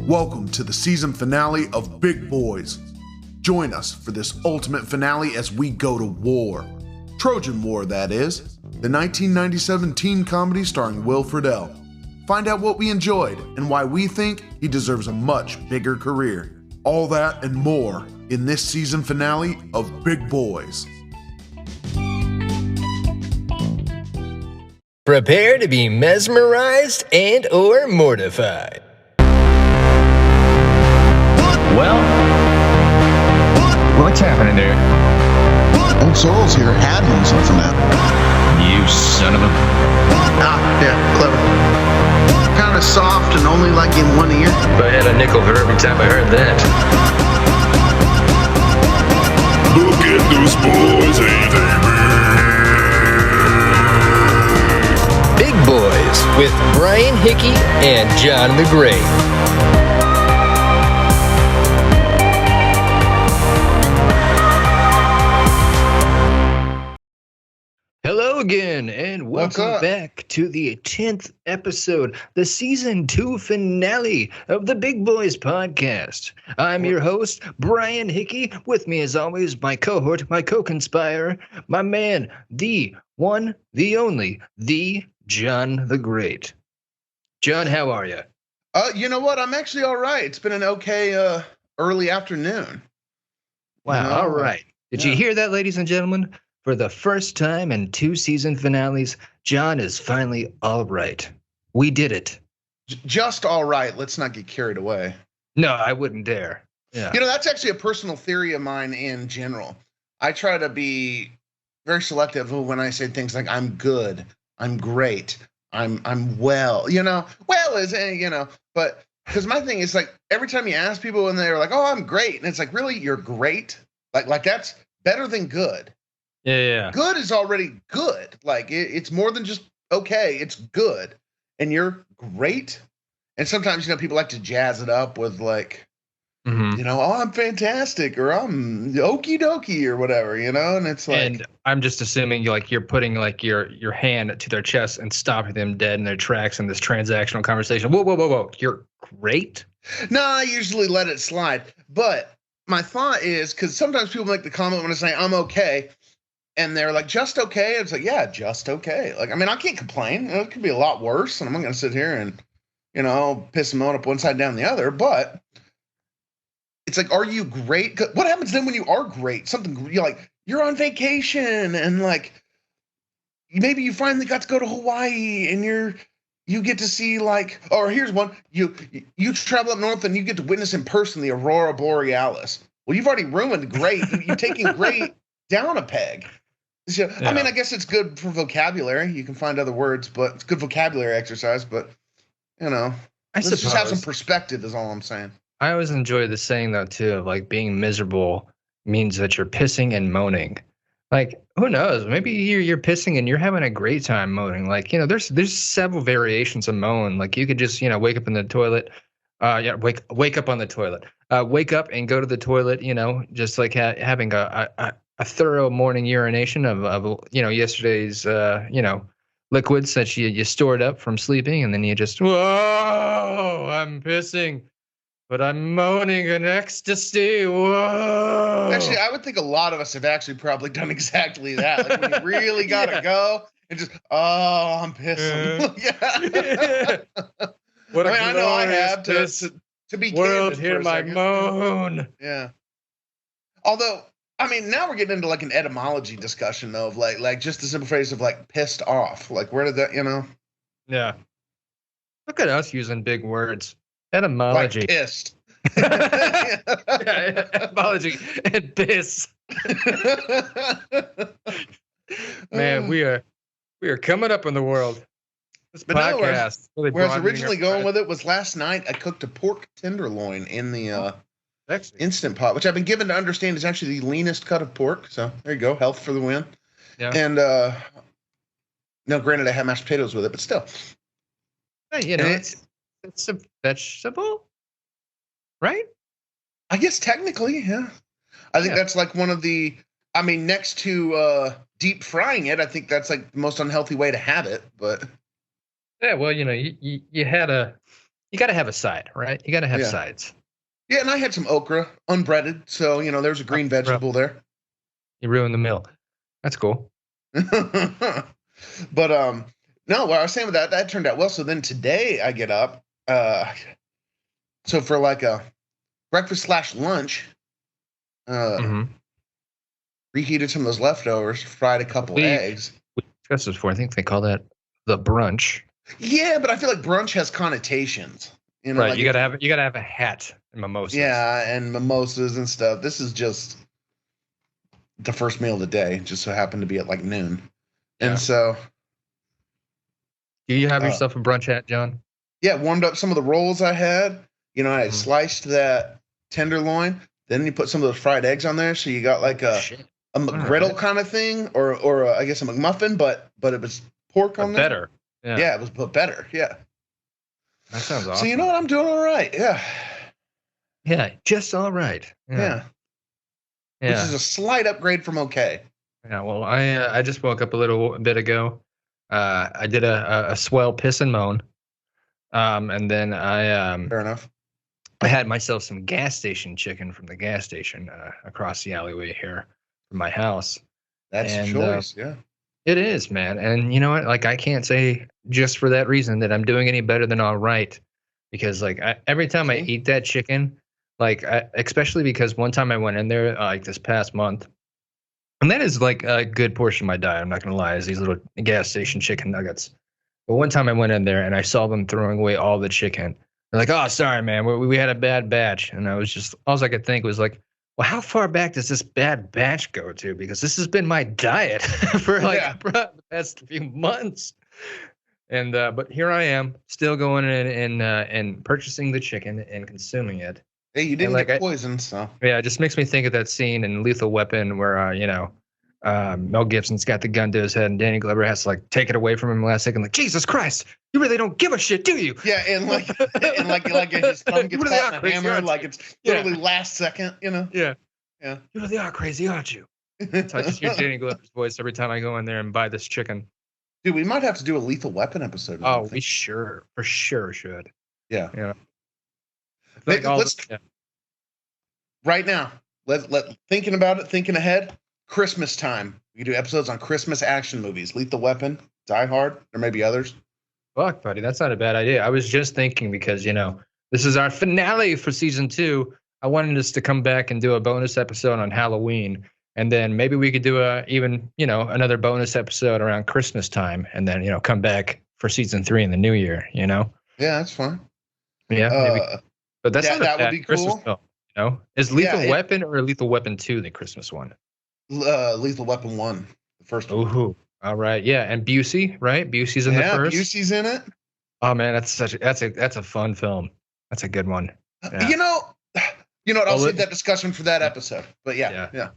Welcome to the season finale of Big Boys. Join us for this ultimate finale as we go to war. Trojan War, that is. The 1997 teen comedy starring Will Friedle. Find out what we enjoyed and why we think he deserves a much bigger career. All that and more in this season finale of Big Boys. Prepare to be mesmerized and or mortified. Well, what's happening there? Old Sorrel's here had him something now. You son of a... Yeah, clever. Kind of soft and only like in one ear. If I had a nickel for every time I heard that. Look at those boys, ain't they? Big Boys with Brian Hickey and John the Great. Hello again, and welcome back to the 10th episode, the season 2 finale of the Big Boys podcast. I'm your host, Brian Hickey. With me, as always, my cohort, my co-conspire, my man, the one, the only, the John the Great. John, how are you? You know what? I'm actually all right. It's been an okay early afternoon. Wow, all right. Did you hear that, ladies and gentlemen? For the first time in 2 season finales, John is finally all right. We did it. Just all right. Let's not get carried away. No, I wouldn't dare. Yeah. You know, that's actually a personal theory of mine in general. I try to be very selective when I say things like I'm good, I'm great, I'm well. You know, well is, but because my thing is like every time you ask people and they're like, oh, I'm great. And it's like, really, you're great? Like that's better than good. Yeah. Good is already good. Like it's more than just okay. It's good, and you're great. And sometimes people like to jazz it up with like, oh, I'm fantastic, or I'm okie dokie, or whatever, And it's like, and I'm just assuming you're putting like your hand to their chest and stopping them dead in their tracks in this transactional conversation. Whoa! You're great. No, I usually let it slide. But my thought is because sometimes people make the comment when I say I'm okay. And they're like, just okay? It's like, yeah, just okay. Like, I mean, I can't complain. It could be a lot worse, and I'm not going to sit here and, piss and moan up one side down the other. But it's like, are you great? What happens then when you are great? Something, you're on vacation, and like, maybe you finally got to go to Hawaii, and you get to see like, or here's one, you travel up north, and you get to witness in person the Aurora Borealis. Well, you've already ruined great. You're taking great down a peg. So, yeah. I mean, I guess it's good for vocabulary. You can find other words, but it's good vocabulary exercise. But, let's just have some perspective is all I'm saying. I always enjoy the saying, though, too, of like being miserable means that you're pissing and moaning. Like, who knows? Maybe you're pissing and you're having a great time moaning. Like, there's several variations of moan. Like, you could just, wake up in the toilet. Wake up on the toilet. Wake up and go to the toilet, just like having a thorough morning urination of yesterday's liquids that you stored up from sleeping, and then you just, whoa, I'm pissing, but I'm moaning in ecstasy. Whoa. Actually, I would think a lot of us have actually probably done exactly that. Like when you really gotta go and just, oh, I'm pissing. Yeah. I know I have to be world. Hear my moan. Yeah. Although. I mean, now we're getting into like an etymology discussion though, of like just the simple phrase of like pissed off. Like where did that, Yeah. Look at us using big words. Etymology. Like pissed. Yeah, etymology and piss. Man, we are coming up in the world. This podcast. Where I was originally going with it was last night I cooked a pork tenderloin in the Instant Pot, which I've been given to understand is actually the leanest cut of pork. So there you go, health for the win. Yeah. And no, granted, I had mashed potatoes with it, but still. Hey, it's a vegetable, right? I guess technically, yeah. I think that's like one of the. I mean, next to deep frying it, I think that's like the most unhealthy way to have it. But yeah, well, you had a you got to have a side, right? You got to have Yeah. sides. Yeah, and I had some okra, unbreaded, so there's a green vegetable there. You ruined the meal. That's cool. But no, what I was saying with that turned out well. So then today I get up, so for like a breakfast / lunch, reheated some of those leftovers, fried a couple eggs. We discussed this before. I think they call that the brunch. Yeah, but I feel like brunch has connotations. Right, like you gotta have a hat and mimosas. Yeah, and mimosas and stuff. This is just the first meal of the day. Just so happened to be at like noon, and so. Do you have yourself a brunch hat, John? Yeah, warmed up some of the rolls I had. I had sliced that tenderloin. Then you put some of those fried eggs on there, so you got like a McGriddle kind of thing, or I guess a McMuffin, but it was pork on there. Better. Yeah, it was better. Yeah. That sounds awesome. So you know what? I'm doing all right. Yeah. Yeah, just all right. Yeah. Which is a slight upgrade from okay. Yeah. Well, I just woke up a little bit ago. I did a swell piss and moan, and then Fair enough. I had myself some gas station chicken from the gas station across the alleyway here from my house. That's a choice, yeah. It is, man. And you know what? Like, I can't say just for that reason that I'm doing any better than all right, because like every time I eat that chicken, like especially because one time I went in there like this past month, and that is like a good portion of my diet. I'm not gonna lie, is these little gas station chicken nuggets. But one time I went in there and I saw them throwing away all the chicken. They're like, "Oh, sorry, man, we had a bad batch," and I was just all I could think was like, well, how far back does this bad batch go to? Because this has been my diet for like the past few months. And but here I am, still going in and purchasing the chicken and consuming it. Hey, you didn't get poisoned, so. Yeah, it just makes me think of that scene in Lethal Weapon where Mel Gibson's got the gun to his head and Danny Glover has to like take it away from him last second, like, Jesus Christ, you really don't give a shit, do you? Yeah, and like his tongue gets caught in a hammer, like it's literally last second, Yeah. You really are crazy, aren't you? So I just hear Danny Glover's voice every time I go in there and buy this chicken. Dude, we might have to do a Lethal Weapon episode. Oh, we for sure should. Yeah. Yeah. Like right now, thinking about it, thinking ahead, Christmas time. We do episodes on Christmas action movies. Lethal Weapon, Die Hard, there may be others. Fuck, buddy, that's not a bad idea. I was just thinking because, this is our finale for season 2. I wanted us to come back and do a bonus episode on Halloween. And then maybe we could do another bonus episode around Christmas time. And then, come back for season 3 in the new year, Yeah, that's fine. Yeah. Maybe. But that's not that would be Christmas cool. Film, Is Lethal Weapon or Lethal Weapon 2 the Christmas one? Lethal Weapon 1, the first one. Ooh, all right, yeah, and Busey, right? Busey's in the first. Yeah, Busey's in it. Oh man, that's a fun film. That's a good one. Yeah. You know what? I'll save that discussion for that episode. But yeah.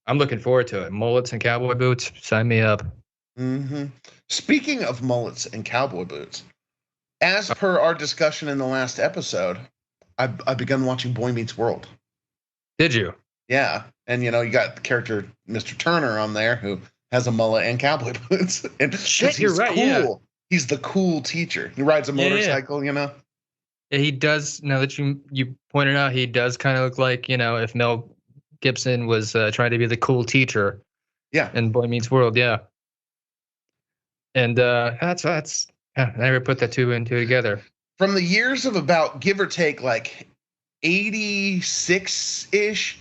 I'm looking forward to it. Mullets and cowboy boots, sign me up. Mm-hmm. Speaking of mullets and cowboy boots, as per our discussion in the last episode, I begun watching Boy Meets World. Did you? Yeah, and you got the character Mr. Turner on there who has a mullet and cowboy boots. And shit, you're right. Cool. Yeah. He's the cool teacher. He rides a motorcycle. Yeah, he does. Now that you pointed out, he does kind of look like if Mel Gibson was trying to be the cool teacher. Yeah. In Boy Meets World. Yeah. And that's I never put that two and two together. From the years of about give or take like 86-ish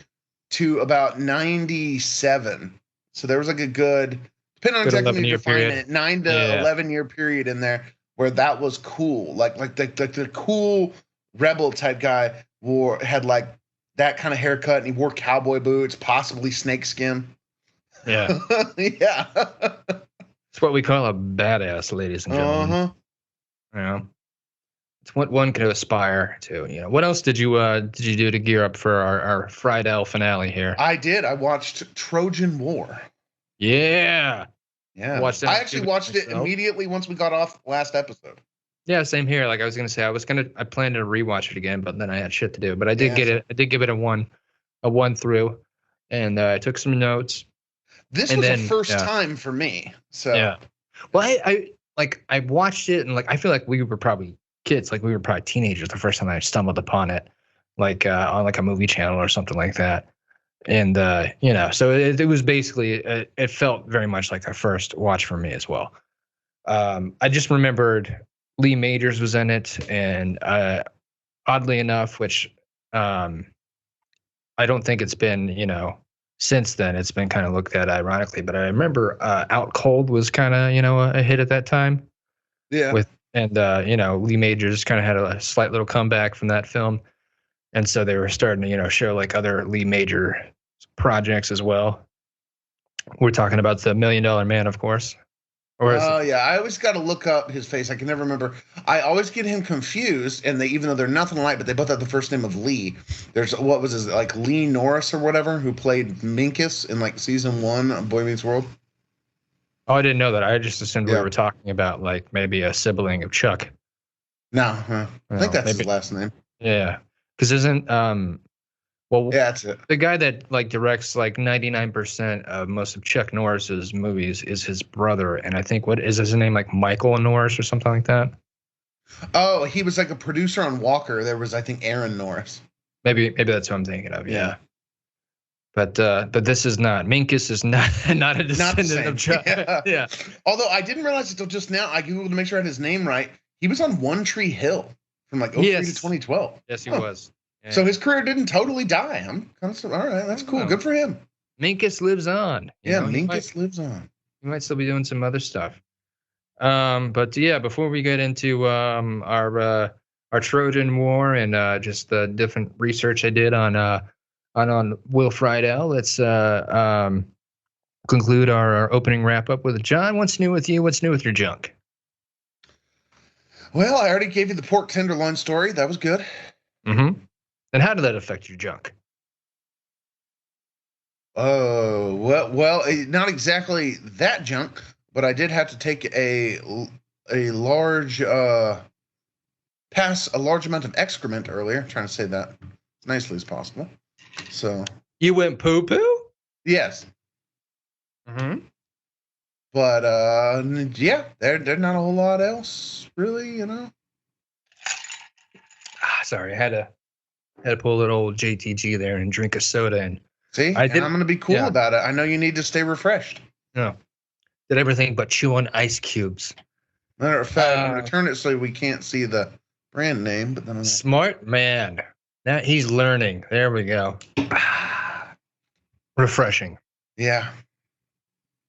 to about 97. So there was like a good, depending on exactly how you define it, 9 to 11 year period in there where that was cool. Like the cool rebel type guy had like that kind of haircut and he wore cowboy boots, possibly snakeskin. Yeah. Yeah. It's what we call a badass, ladies and gentlemen. Yeah. It's what one could aspire to. What else did you do to gear up for our Friedle finale here? I did. I watched Trojan War. Yeah. Yeah. I actually watched it immediately once we got off last episode. Yeah, same here. Like I was gonna say, I planned to rewatch it again, but then I had shit to do. But I did get it. I did give it a one through, and I took some notes. This was the first time for me. So yeah. Well, I watched it and like I feel like we were probably kids. Like we were probably teenagers the first time I stumbled upon it, like on like a movie channel or something like that. And so it was basically it felt very much like a first watch for me as well. I just remembered Lee Majors was in it, and oddly enough, which I don't think it's been since then. It's been kind of looked at ironically, but I remember Out Cold was kind of a hit at that time. Yeah. Lee Majors kind of had a slight little comeback from that film, and so they were starting to show like other Lee Major projects as well. We're talking about the $1 Million Man, of course. Yeah, I always got to look up his face. I can never remember. I always get him confused, and even though they're nothing alike, but they both have the first name of Lee. There's what was his like Lee Norris or whatever, who played Minkus in like season 1 of Boy Meets World. Oh, I didn't know that. I just assumed we were talking about like maybe a sibling of Chuck. No, I think that's his last name. Yeah, because isn't yeah, that's it. The guy that like directs like 99% of most of Chuck Norris's movies is his brother, and I think what is his name, like Michael Norris or something like that. Oh, he was like a producer on Walker. There was, I think, Aaron Norris. Maybe that's what I'm thinking of. Yeah. But this is not. Minkus is not a descendant of Chuck. Yeah. Although I didn't realize it until just now. I googled to make sure I had his name right. He was on One Tree Hill from like 2003 to 2012. Yes, he was. Yeah. So his career didn't totally die. I'm kind of all right. That's cool. Good for him. Minkus lives on. Minkus lives on. He might still be doing some other stuff. But yeah, before we get into our Trojan War and just the different research I did on Will Friedle, let's conclude our opening wrap up with John. What's new with you? What's new with your junk? Well, I already gave you the pork tenderloin story. That was good. Mm-hmm. And how did that affect your junk? Oh, well, not exactly that junk, but I did have to take a large pass a large amount of excrement earlier. I'm trying to say that as nicely as possible. So you went poo poo? Yes. Mm-hmm. But yeah, there's not a whole lot else really, Sorry, I had to pull a little old JTG there and drink a soda and see. I'm going to be cool about it. I know you need to stay refreshed. No, did everything but chew on ice cubes. Matter of fact, I'm going to turn it so we can't see the brand name. But then smart man. Now he's learning. There we go. Refreshing. Yeah.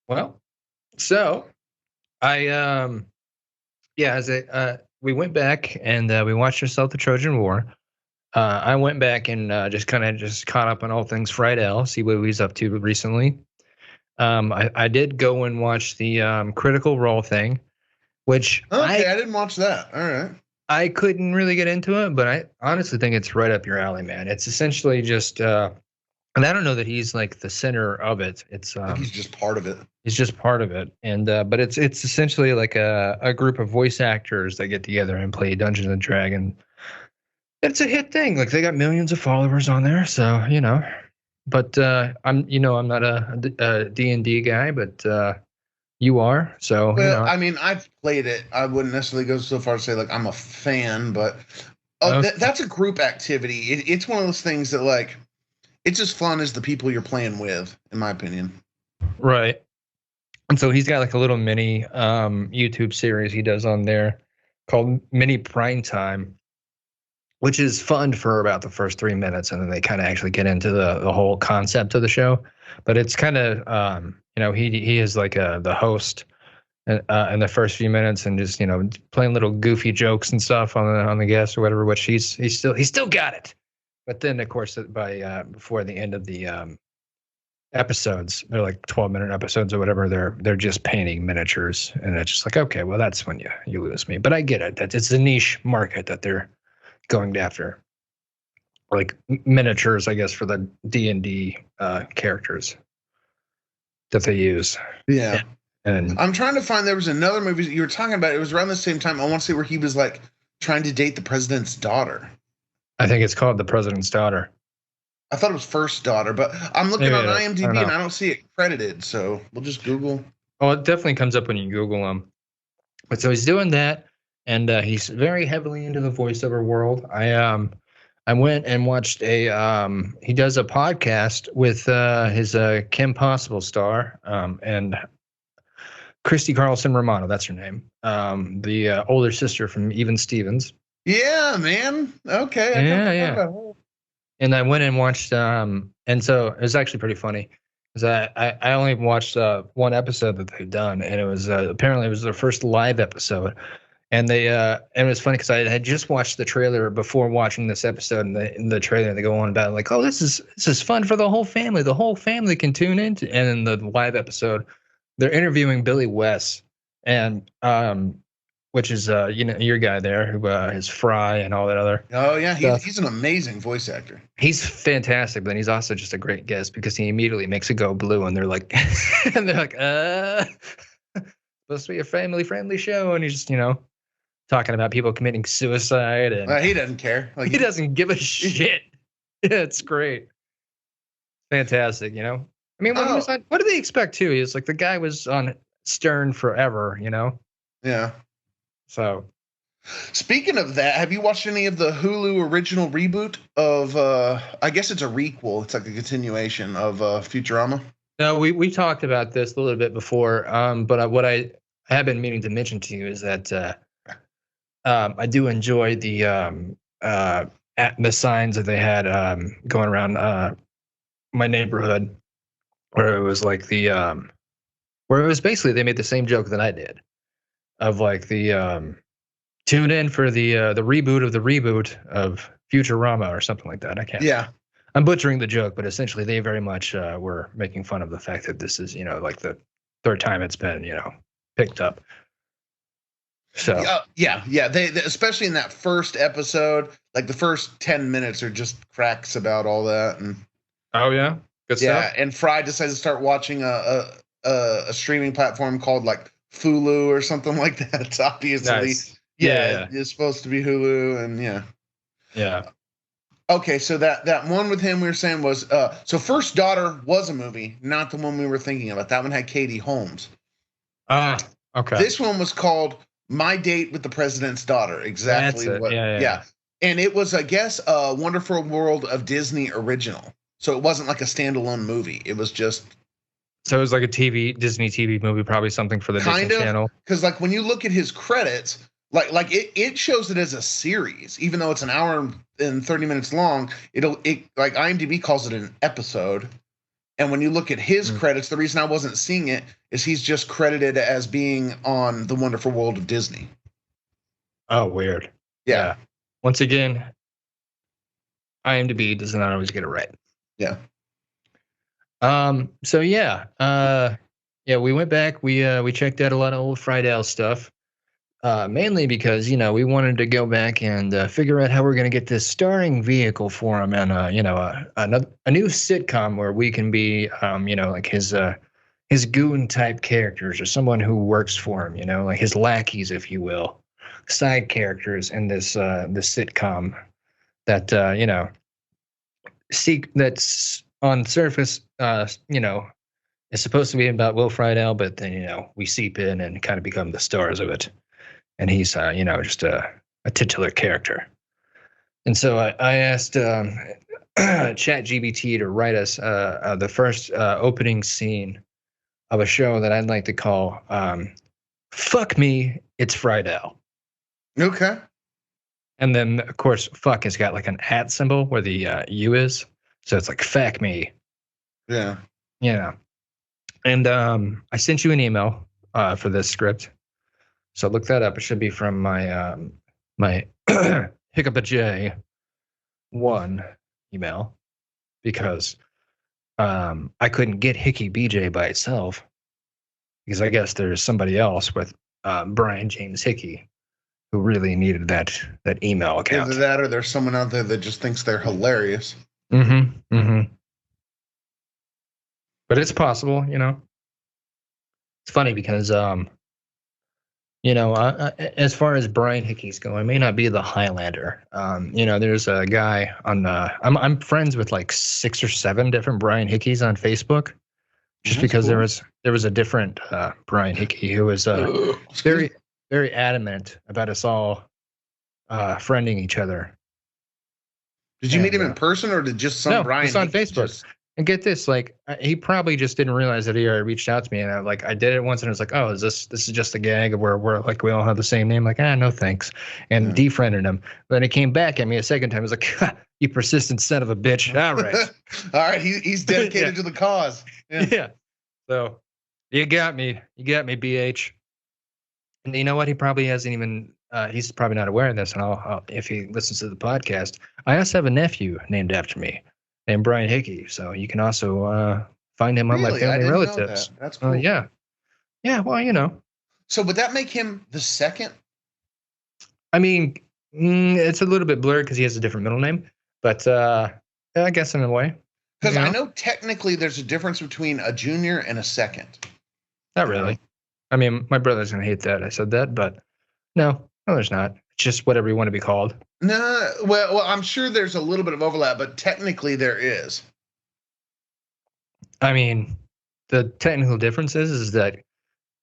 Well, so I we went back and we watched ourselves the Trojan War. I went back and just caught up on all things Friedle, see what he's up to recently. I did go and watch the Critical Role thing, which I didn't watch that. All right. I couldn't really get into it, but I honestly think it's right up your alley, man. It's essentially just, and I don't know that he's like the center of it. It's I think he's just part of it. He's just part of it, and but it's essentially like a group of voice actors that get together and play Dungeons and Dragons. It's a hit thing. Like they got millions of followers on there, so But I'm not a D&D guy, but you are. So well, I mean, I've played it. I wouldn't necessarily go so far as to say like I'm a fan, but that's a group activity. It's one of those things that like it's as fun as the people you're playing with, in my opinion. Right. And so he's got like a little mini YouTube series he does on there called Mini Prime Time, which is fun for about the first 3 minutes, and then they kind of actually get into the whole concept of the show. But it's kind of he is like the host in the first few minutes, and just playing little goofy jokes and stuff on the guests or whatever. Which he's still got it. But then of course by before the end of the episodes, they're like 12-minute episodes or whatever. They're just painting miniatures, and it's just like, okay, well that's when you lose me. But I get it. That it's a niche market that they're going after, like miniatures, I guess, for the D&D characters that they use. Yeah. And I'm trying to find, there was another movie that you were talking about. It was around the same time. I want to say where he was like trying to date the president's daughter. I think it's called The President's Daughter. I thought it was First Daughter, but I'm looking on IMDb and I don't see it credited. So we'll just Google. Oh, it definitely comes up when you Google him. But so he's doing that. and he's very heavily into the voiceover world. I went and watched he does a podcast with his Kim Possible star and Christy Carlson Romano, that's her name. The older sister from Even Stevens. Yeah, man. Okay. Yeah. And I went and watched, and so it was actually pretty funny because I only watched one episode that they've done, and it was apparently it was their first live episode, and and it was funny because I had just watched the trailer before watching this episode, and in the trailer they go on about like, oh, this is fun for the whole family. The whole family can tune in, and in the live episode, they're interviewing Billy West, and which is your guy there who is Fry and all that other. Oh yeah, he's an amazing voice actor. He's fantastic, but he's also just a great guest because he immediately makes it go blue, and they're like, supposed to be a family-friendly show, and he's just talking about people committing suicide, and he doesn't care. Like, he doesn't give a shit. Yeah, it's great, fantastic. I mean, what do they expect too? He's like the guy was on Stern forever. Yeah. So, speaking of that, have you watched any of the Hulu original reboot of? I guess it's a requel. It's like a continuation of Futurama. No, we talked about this a little bit before. But what I have been meaning to mention to you is that I do enjoy the signs that they had going around my neighborhood, where it was like where it was basically they made the same joke that I did. Of like the tune in for the reboot of the reboot of Futurama or something like that. I can't. Yeah. I'm butchering the joke, but essentially they very much were making fun of the fact that this is like the third time it's been picked up. So yeah. They especially in that first episode, like the first 10 minutes are just cracks about all that and. Oh yeah, good stuff. Yeah, and Fry decided to start watching a streaming platform called like Hulu or something like that. It's obviously, nice. Yeah, it's supposed to be Hulu, and yeah. Okay, so that one with him we were saying was so First Daughter was a movie, not the one we were thinking about. That one had Katie Holmes. Okay. This one was called My Date with the President's Daughter. Exactly. That's it. Yeah. And it was, I guess, a Wonderful World of Disney original. So it wasn't like a standalone movie. It was just. So it was like a Disney TV movie, probably something for the Disney Channel. Because like when you look at his credits, like it shows it as a series, even though it's an hour and 30 minutes long. It like IMDb calls it an episode. And when you look at his credits, the reason I wasn't seeing it is he's just credited as being on The Wonderful World of Disney. Oh, weird. Yeah. Once again, IMDb does not always get it right. Yeah. So we went back. We checked out a lot of old Friedle stuff, mainly because we wanted to go back and figure out how we're going to get this starring vehicle for him, and a new sitcom where we can be like his goon type characters or someone who works for him, like his lackeys, if you will, side characters in this sitcom that that's on surface, it's supposed to be about Will Friedle, but then, we seep in and kind of become the stars of it. And he's, just a titular character. And so I asked ChatGPT to write us the first opening scene of a show that I'd like to call Fuck Me, It's Friedle. Okay. And then, of course, fuck has got like an @ symbol where the U is. So it's like, fuck me. Yeah. And I sent you an email for this script. So look that up. It should be from my my Hiccup a J 1 email, because I couldn't get Hickey BJ by itself, because I guess there's somebody else with Brian James Hickey who really needed that email account. Either that or there's someone out there that just thinks they're hilarious. But it's possible, It's funny because as far as Brian Hickey's going, it may not be the Highlander. There's a guy on I'm friends with like 6 or 7 different Brian Hickeys on Facebook, just because cool. there was a different Brian Hickey who was very very adamant about us all friending each other. Did you meet him in person, or did just some No, Brian? just on Facebook. And get this, like he probably just didn't realize that he already reached out to me, and I did it once, and it was like, oh, this is just a gag where we're like we all have the same name, like no thanks, and defriended him. Then he came back at me a second time. He was like, you persistent son of a bitch. All right, all right, he's dedicated to the cause. Yeah. So you got me, BH. And you know what? He probably hasn't even. He's probably not aware of this, and I'll if he listens to the podcast. I also have a nephew named after me, named Brian Hickey. So you can also find him on my family relatives. That's cool. Yeah. Well, So would that make him the second? I mean, it's a little bit blurred because he has a different middle name, but I guess in a way. Because I know technically there's a difference between a junior and a second. Not really. I mean, my brother's gonna hate that I said that, but no, there's not. It's just whatever you want to be called. No, well, I'm sure there's a little bit of overlap, but technically there is. I mean, the technical difference is that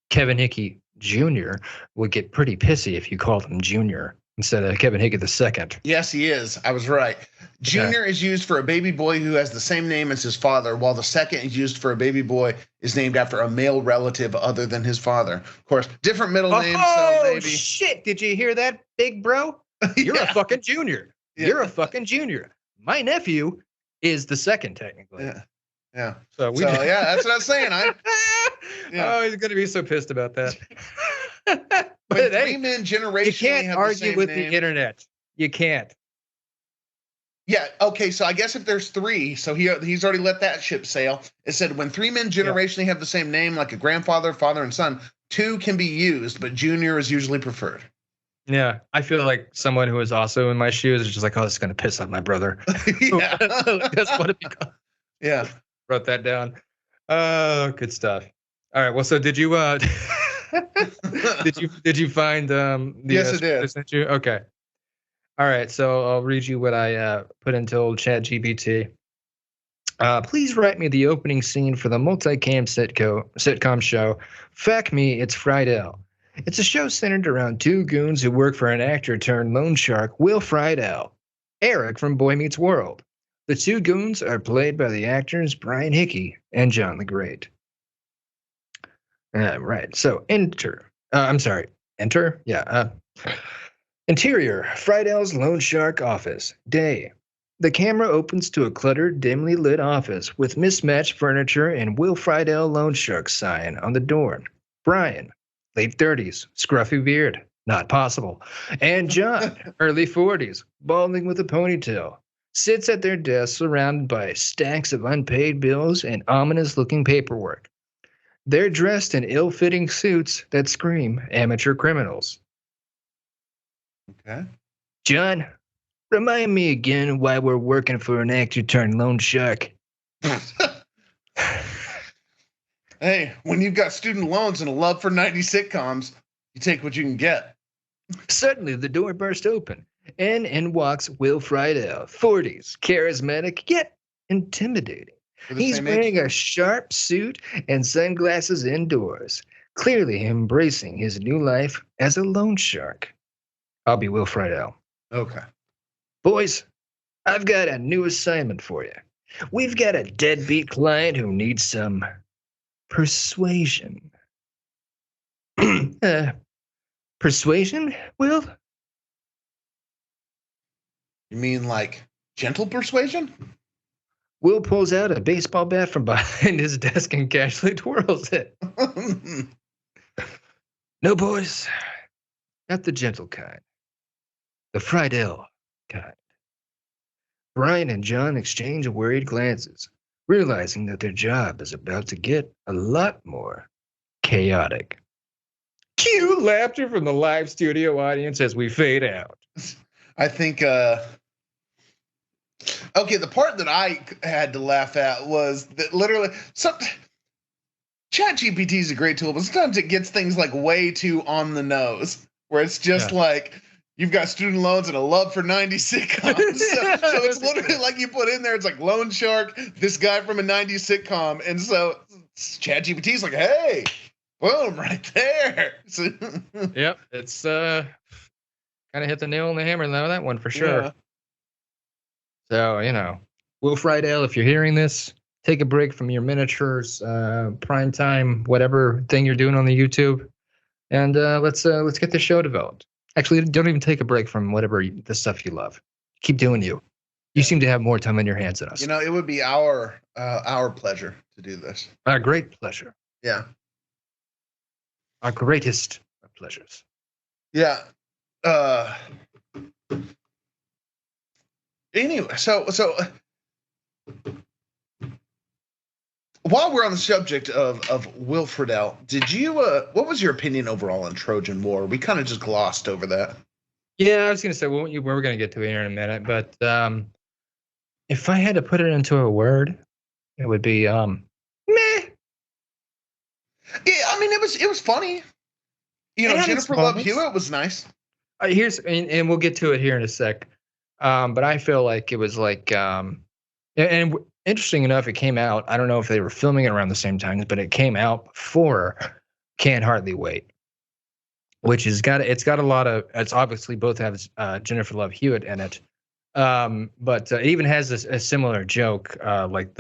Kevin Hickey Jr. would get pretty pissy if you called him Junior instead of Kevin Hickey II. Yes, he is. I was right. Junior is used for a baby boy who has the same name as his father, while the second is used for a baby boy is named after a male relative other than his father. Of course, different middle names. Oh, so maybe. Shit. Did you hear that, big bro? You're a fucking junior. Yeah. You're a fucking junior. My nephew is the second, technically. Yeah. So yeah, that's what I was saying. Oh, he's gonna be so pissed about that. But three men generationally you can't have argue the same with name. the internet. You can't. Yeah. Okay. So I guess if there's three, so he's already let that ship sail. It said when three men generationally have the same name, like a grandfather, father, and son, two can be used, but junior is usually preferred. Yeah, I feel like someone who is also in my shoes is just like, oh, this is gonna piss off my brother. Yeah. That's what it becomes. Yeah. Wrote that down. Oh, good stuff. All right. Well, so did you did you find the Yes, I did. I sent you? Okay. All right. So I'll read you what I put into old ChatGPT. Please write me the opening scene for the multicam sitcom show. Fact me, it's Friedle. It's a show centered around two goons who work for an actor turned loan shark, Will Friedle, Eric from Boy Meets World. The two goons are played by the actors Brian Hickey and John the Great. Right. So enter. Yeah. Interior, Friedle's loan shark office. Day. The camera opens to a cluttered, dimly lit office with mismatched furniture and Will Friedle loan shark sign on the door. Brian, late 30s, scruffy beard, not possible. And John, early 40s, balding with a ponytail, sits at their desk surrounded by stacks of unpaid bills and ominous-looking paperwork. They're dressed in ill-fitting suits that scream amateur criminals. Okay. John, remind me again why we're working for an actor turned loan shark. Hey, when you've got student loans and a love for 90s sitcoms, you take what you can get. Suddenly, the door burst open, and in walks Will Friedle, 40s, charismatic yet intimidating. He's wearing a sharp suit and sunglasses indoors, clearly embracing his new life as a loan shark. I'll be Will Friedle. Okay. Boys, I've got a new assignment for you. We've got a deadbeat client who needs some persuasion. Persuasion, Will? You mean like gentle persuasion? Will pulls out a baseball bat from behind his desk and casually twirls it. No, boys, not the gentle kind. The Friedle kind. Brian and John exchange worried glances, realizing that their job is about to get a lot more chaotic. Cue laughter from the live studio audience as we fade out. I think, okay, the part that I had to laugh at was that literally, ChatGPT is a great tool, but sometimes it gets things like way too on the nose, where it's just like, you've got student loans and a love for 90s sitcoms. So it's literally like you put in there, it's like Loan Shark, this guy from a 90s sitcom. And so ChatGPT is like, hey, Boom, right there. Yep, it's kind of hit the nail on the hammer though, that one for sure. Yeah. So, Will Friedle, if you're hearing this, take a break from your miniatures, prime time, whatever thing you're doing on the YouTube, and let's get the show developed. Actually, don't even take a break from whatever the stuff you love. Keep doing you. You seem to have more time on your hands than us. It would be our pleasure to do this. Our great pleasure. Yeah. Our greatest of pleasures. Yeah. Anyway, so while we're on the subject of Will Friedle, did you what was your opinion overall on Trojan War? We kind of just glossed over that. Yeah, I was gonna say we're gonna get to it here in a minute, but if I had to put it into a word, it would be meh. Yeah, I mean it was funny. Jennifer Love Hewitt was nice. And we'll get to it here in a sec. But I feel like it was like and interesting enough, it came out. I don't know if they were filming it around the same time, but it came out before Can't Hardly Wait, which has got a lot of. It's obviously both have Jennifer Love Hewitt in it, but it even has a similar joke like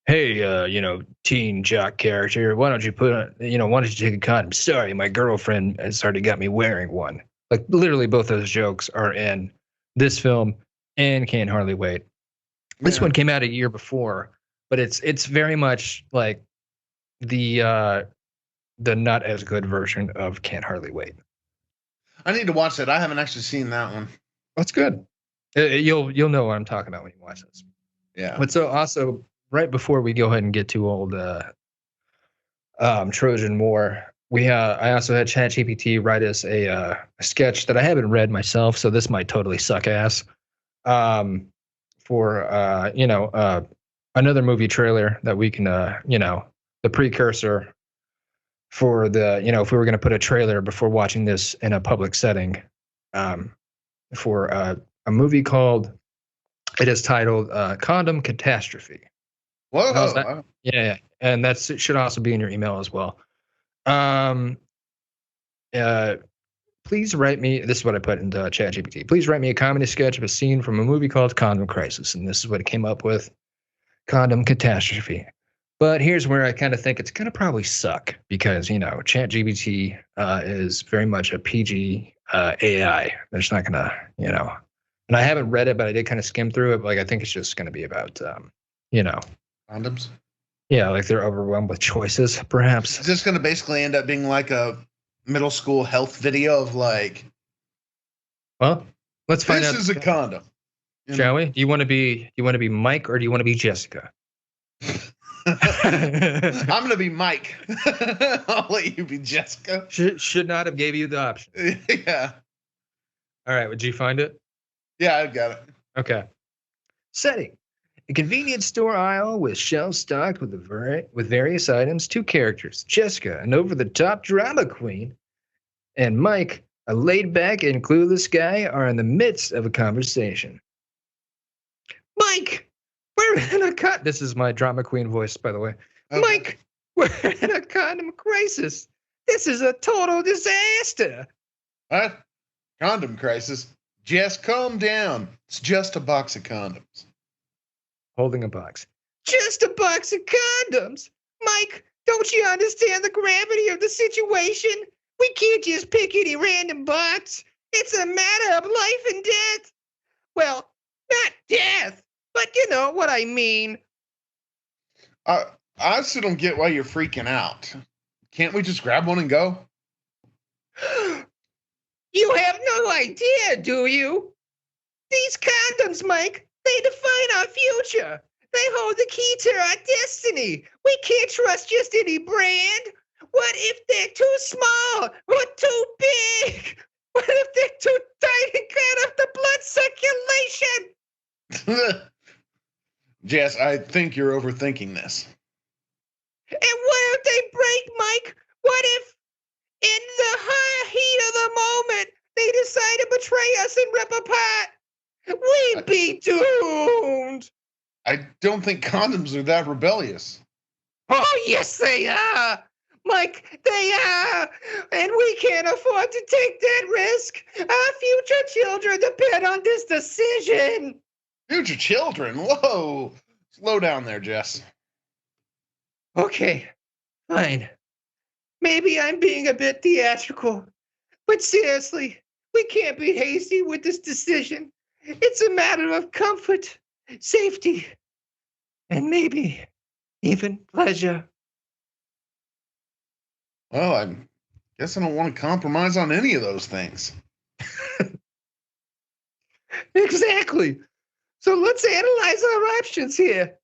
hey, teen jock character, why don't you take a condom? Sorry, my girlfriend has already got me wearing one. Like literally both those jokes are in this film and Can't Hardly Wait. This one came out a year before, but it's very much like the not as good version of Can't Hardly Wait. I need to watch that. I haven't actually seen that one. That's good. You'll know what I'm talking about when you watch this. Yeah. But so also right before we go ahead and get to old Trojan War, I also had ChatGPT write us a sketch that I haven't read myself, so this might totally suck ass. For another movie trailer that we can the precursor for the if we were going to put a trailer before watching this in a public setting, for a movie called, it is titled Condom Catastrophe. Whoa. Yeah, and it should also be in your email as well. Please write me. This is what I put into ChatGPT. Please write me a comedy sketch of a scene from a movie called Condom Crisis, and this is what it came up with: Condom Catastrophe. But here's where I kind of think it's gonna probably suck because ChatGPT is very much a PG AI. There's not gonna and I haven't read it, but I did kind of skim through it. Like I think it's just gonna be about condoms. Yeah, like they're overwhelmed with choices, perhaps. Is this going to basically end up being like a middle school health video of like, well, let's find out. This is a condom. Shall we? Do you want to be Mike or do you want to be Jessica? I'm going to be Mike. I'll let you be Jessica. Should not have gave you the option. Yeah. All right. Would you find it? Yeah, I got it. Okay. Setting. A convenience store aisle with shelves stocked with various items. Two characters, Jessica, an over-the-top drama queen, and Mike, a laid-back and clueless guy, are in the midst of a conversation. Mike, we're in a This is my drama queen voice, by the way. Okay. Mike, we're in a condom crisis. This is a total disaster. What? Condom crisis? Jess, calm down. It's just a box of condoms. Holding a box. Just a box of condoms. Mike, don't you understand the gravity of the situation? We can't just pick any random box. It's a matter of life and death. Well, not death, but you know what I mean. I still don't get why you're freaking out. Can't we just grab one and go? You have no idea, do you? These condoms, Mike, they define our future. They hold the key to our destiny. We can't trust just any brand. What if they're too small or too big? What if they're too tight and cut off the blood circulation? Jess, I think you're overthinking this. And what if they break, Mike? What if, in the high heat of the moment, they decide to betray us and rip apart? We'd be doomed. I don't think condoms are that rebellious. Oh, yes, they are. Mike, they are. And we can't afford to take that risk. Our future children depend on this decision. Future children? Whoa. Slow down there, Jess. Okay, fine. Maybe I'm being a bit theatrical. But seriously, we can't be hasty with this decision. It's a matter of comfort, safety, and maybe even pleasure. Well, I guess I don't want to compromise on any of those things. Exactly. So let's analyze our options here.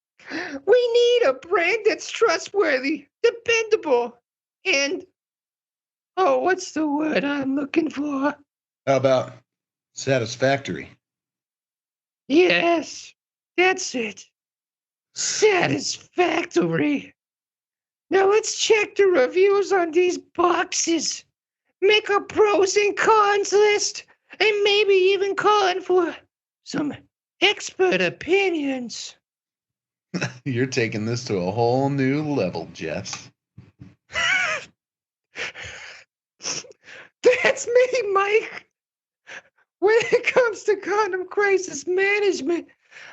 We need a brand that's trustworthy, dependable, and oh, what's the word I'm looking for? How about satisfactory? Yes, that's it. Satisfactory. Now let's check the reviews on these boxes. Make a pros and cons list, and maybe even call in for some expert opinions. You're taking this to a whole new level, Jess. That's me, Mike. When it comes to condom crisis management,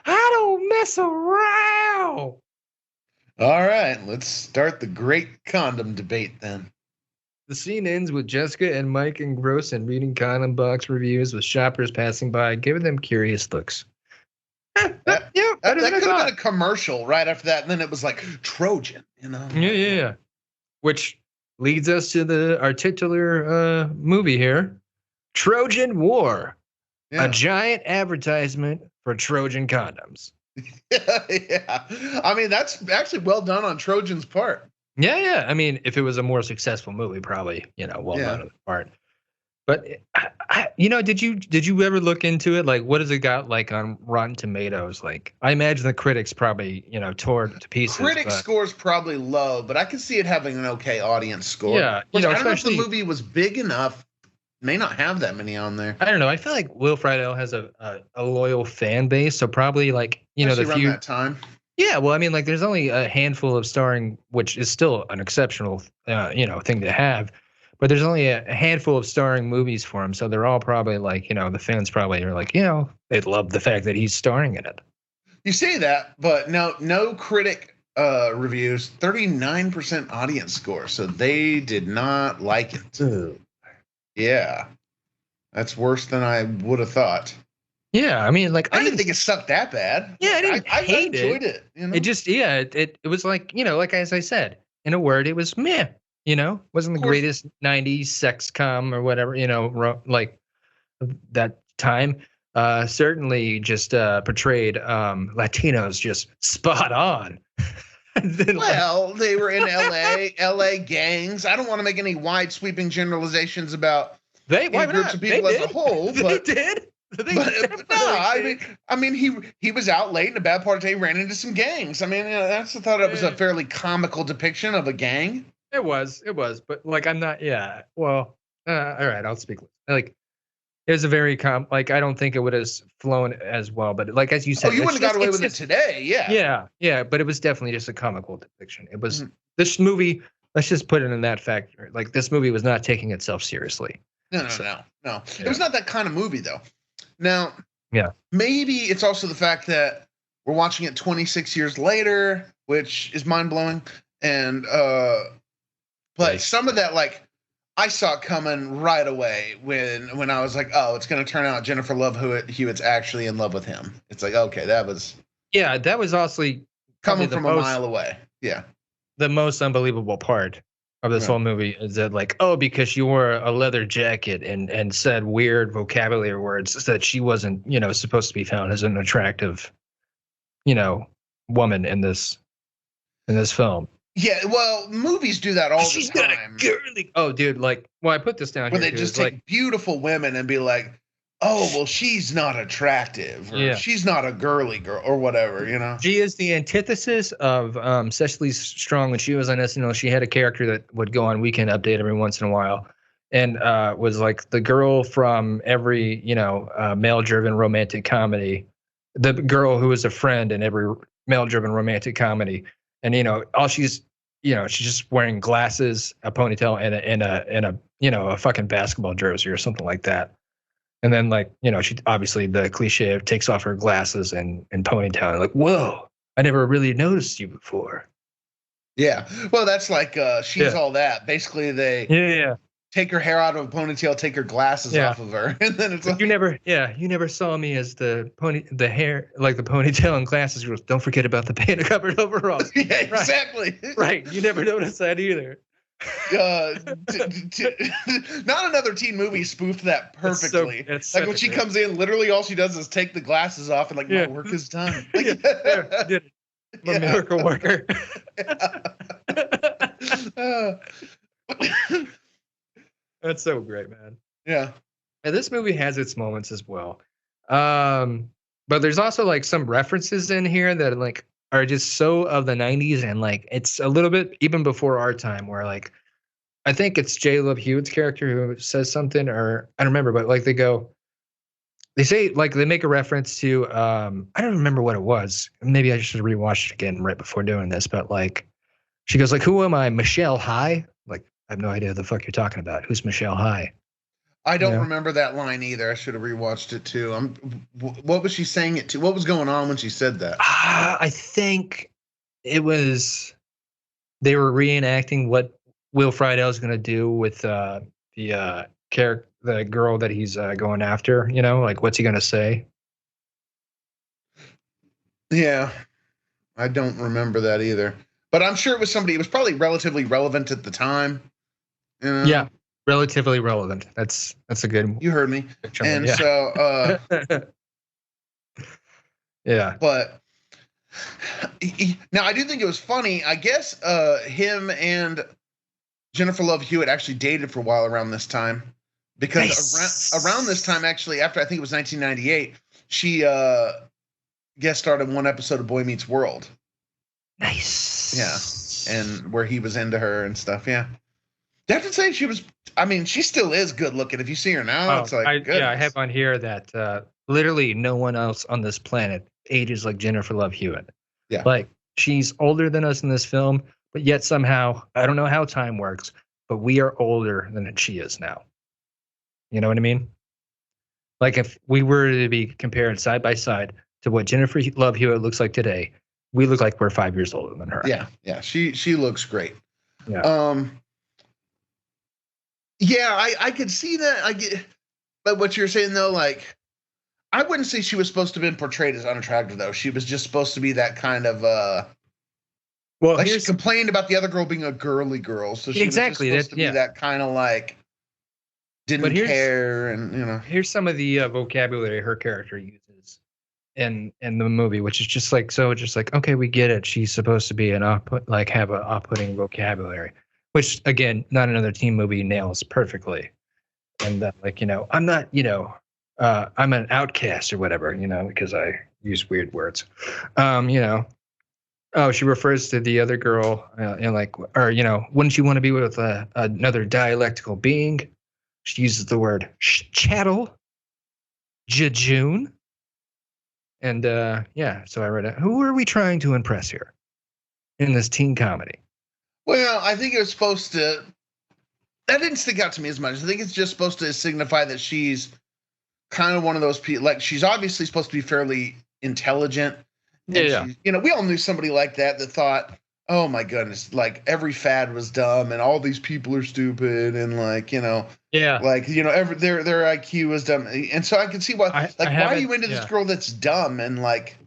I don't mess around. All right, let's start the great condom debate then. The scene ends with Jessica and Mike engrossed in reading condom box reviews with shoppers passing by, giving them curious looks. That could have been a commercial right after that, and then it was like Trojan, you know? Yeah. Which leads us to our titular movie here, Trojan War, a giant advertisement for Trojan condoms. Yeah. I mean, that's actually well done on Trojan's part. Yeah. I mean, if it was a more successful movie, probably, well done on the part. But did you ever look into it? Like, what has it got like on Rotten Tomatoes? Like, I imagine the critics probably, tore it to pieces. Critics scores probably low, but I can see it having an okay audience score. Yeah, I don't know if the movie was big enough. May not have that many on there. I don't know. I feel like Will Friedle has a loyal fan base, so probably like especially around that time. Yeah, well, I mean, like, there's only a handful of starring, which is still an exceptional, thing to have. But there's only a handful of starring movies for him, so they're all probably like, the fans probably are like, they love the fact that he's starring in it. You say that, but no critic reviews, 39% audience score, so they did not like it. Yeah, that's worse than I would have thought. Yeah, I mean, like, I didn't think it sucked that bad. Yeah, I enjoyed it. It just, it was like, like as I said, in a word, it was meh. Wasn't the greatest 90s sex com or whatever, like that time. Certainly just portrayed Latinos just spot on. Well, they were in LA gangs. I don't want to make any wide sweeping generalizations about groups of people as a whole. But, they did. I mean, he was out late in a bad part of the day, ran into some gangs. I mean, I thought it was a fairly comical depiction of a gang. It was, but like, I'm not, well, all right, I'll speak. Like, it was a very I don't think it would have flown as well, but like, as you said, you wouldn't have got away with it today. Yeah, but it was definitely just a comical depiction. It was, this movie, let's just put it in that factor. Like, this movie was not taking itself seriously. No. Yeah. It was not that kind of movie, though. Now, yeah, maybe it's also the fact that we're watching it 26 years later, which is mind-blowing. And, but some of that, like, I saw it coming right away when I was like, oh, it's going to turn out Jennifer Love Hewitt's actually in love with him. It's like, okay, that was also coming from a mile away. Yeah. The most unbelievable part of this whole movie is that, like, because she wore a leather jacket and said weird vocabulary words, that she wasn't, supposed to be found as an attractive, woman in this film. Yeah, well, movies do that all the time. She's got a girly. Oh, dude, like, I put this down where here. They just take beautiful women and be like, oh, well, she's not attractive, or she's not a girly girl, or whatever, She is the antithesis of Cecily Strong. When she was on SNL, she had a character that would go on Weekend Update every once in a while, and was like the girl from every, male-driven romantic comedy, the girl who was a friend in every male-driven romantic comedy. And, all she's she's just wearing glasses, a ponytail, and a fucking basketball jersey or something like that. And then she obviously the cliche of takes off her glasses and ponytail. And like, whoa, I never really noticed you before. Yeah. Well, that's like She's All That. Basically, they take her hair out of a ponytail, take her glasses off of her, and then it's like, you never saw me as the hair, like the ponytail and glasses. Girls, don't forget about the paint covered overalls. Yeah, exactly. Right. You never noticed that either. Not Another Teen Movie spoofed that perfectly. It's like when she comes in, literally all she does is take the glasses off and my work is done. My miracle worker. That's so great, man. Yeah. And this movie has its moments as well. But there's also like some references in here that like are just so of the 90s, and like it's a little bit even before our time, where like I think it's J. Love Hewitt's character who says something, or I don't remember, but like they say like they make a reference to I don't remember what it was. Maybe I should rewatch it again right before doing this, but like she goes like, "Who am I, Michelle High?" Like, I have no idea the fuck you're talking about. Who's Michelle High? I don't remember that line either. I should have rewatched it too. What was she saying it to? What was going on when she said that? I think it was they were reenacting what Will Friedle is going to do with the girl that he's going after. Like what's he going to say? Yeah, I don't remember that either. But I'm sure it was somebody. It was probably relatively relevant at the time. Yeah. Relatively relevant. That's a good. You heard me. And so, yeah. But now I do think it was funny. I guess him and Jennifer Love Hewitt actually dated for a while around this time, because around this time, actually, after I think it was 1998, she guest starred in one episode of Boy Meets World. Nice. Yeah, and where he was into her and stuff. Yeah. I have to say she still is good looking. If you see her now, it's like, I have on here that literally no one else on this planet ages like Jennifer Love Hewitt. Yeah. Like she's older than us in this film, but yet somehow, I don't know how time works, but we are older than she is now. You know what I mean? Like if we were to be compared side by side to what Jennifer Love Hewitt looks like today, we look like we're 5 years older than her. Yeah. Yeah. She looks great. Yeah. Yeah, I could see that. I get, but what you're saying though, like, I wouldn't say she was supposed to have been portrayed as unattractive though. She was just supposed to be that kind of well, like she complained about the other girl being a girly girl, so she was just supposed to be that kind of like didn't care, and Here's some of the vocabulary her character uses in the movie, which is just like okay, we get it. She's supposed to be have an off-putting vocabulary. Which again, Not Another Teen Movie nails perfectly, and I'm not, I'm an outcast or whatever, because I use weird words, Oh, she refers to the other girl, wouldn't you want to be with another dialectical being? She uses the word chattel, jejune, and so I read it. Who are we trying to impress here in this teen comedy? Well, I think it was supposed to. That didn't stick out to me as much. I think it's just supposed to signify that she's kind of one of those people. Like she's obviously supposed to be fairly intelligent. Yeah. We all knew somebody like that thought, "Oh my goodness, like every fad was dumb, and all these people are stupid, and their IQ was dumb." And so I can see why. Why are you into this girl that's dumb and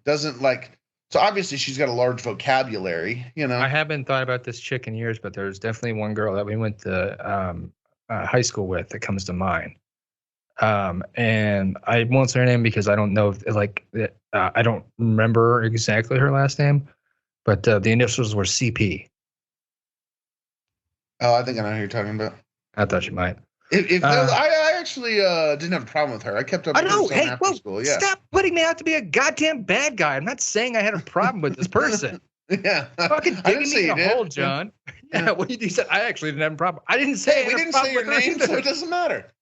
doesn't like? So obviously she's got a large vocabulary, I haven't thought about this chick in years, but there's definitely one girl that we went to high school with that comes to mind. And I won't say her name because I don't know if I don't remember exactly her last name, but the initials were CP. Oh, I think I know who you're talking about. I thought you might. I actually didn't have a problem with her. I kept up with her after school. Yeah. Stop putting me out to be a goddamn bad guy. I'm not saying I had a problem with this person. Yeah. Fucking digging me in a hole, John. Yeah, what you said? I actually didn't have a problem. I didn't say. We didn't say your name, so it doesn't matter.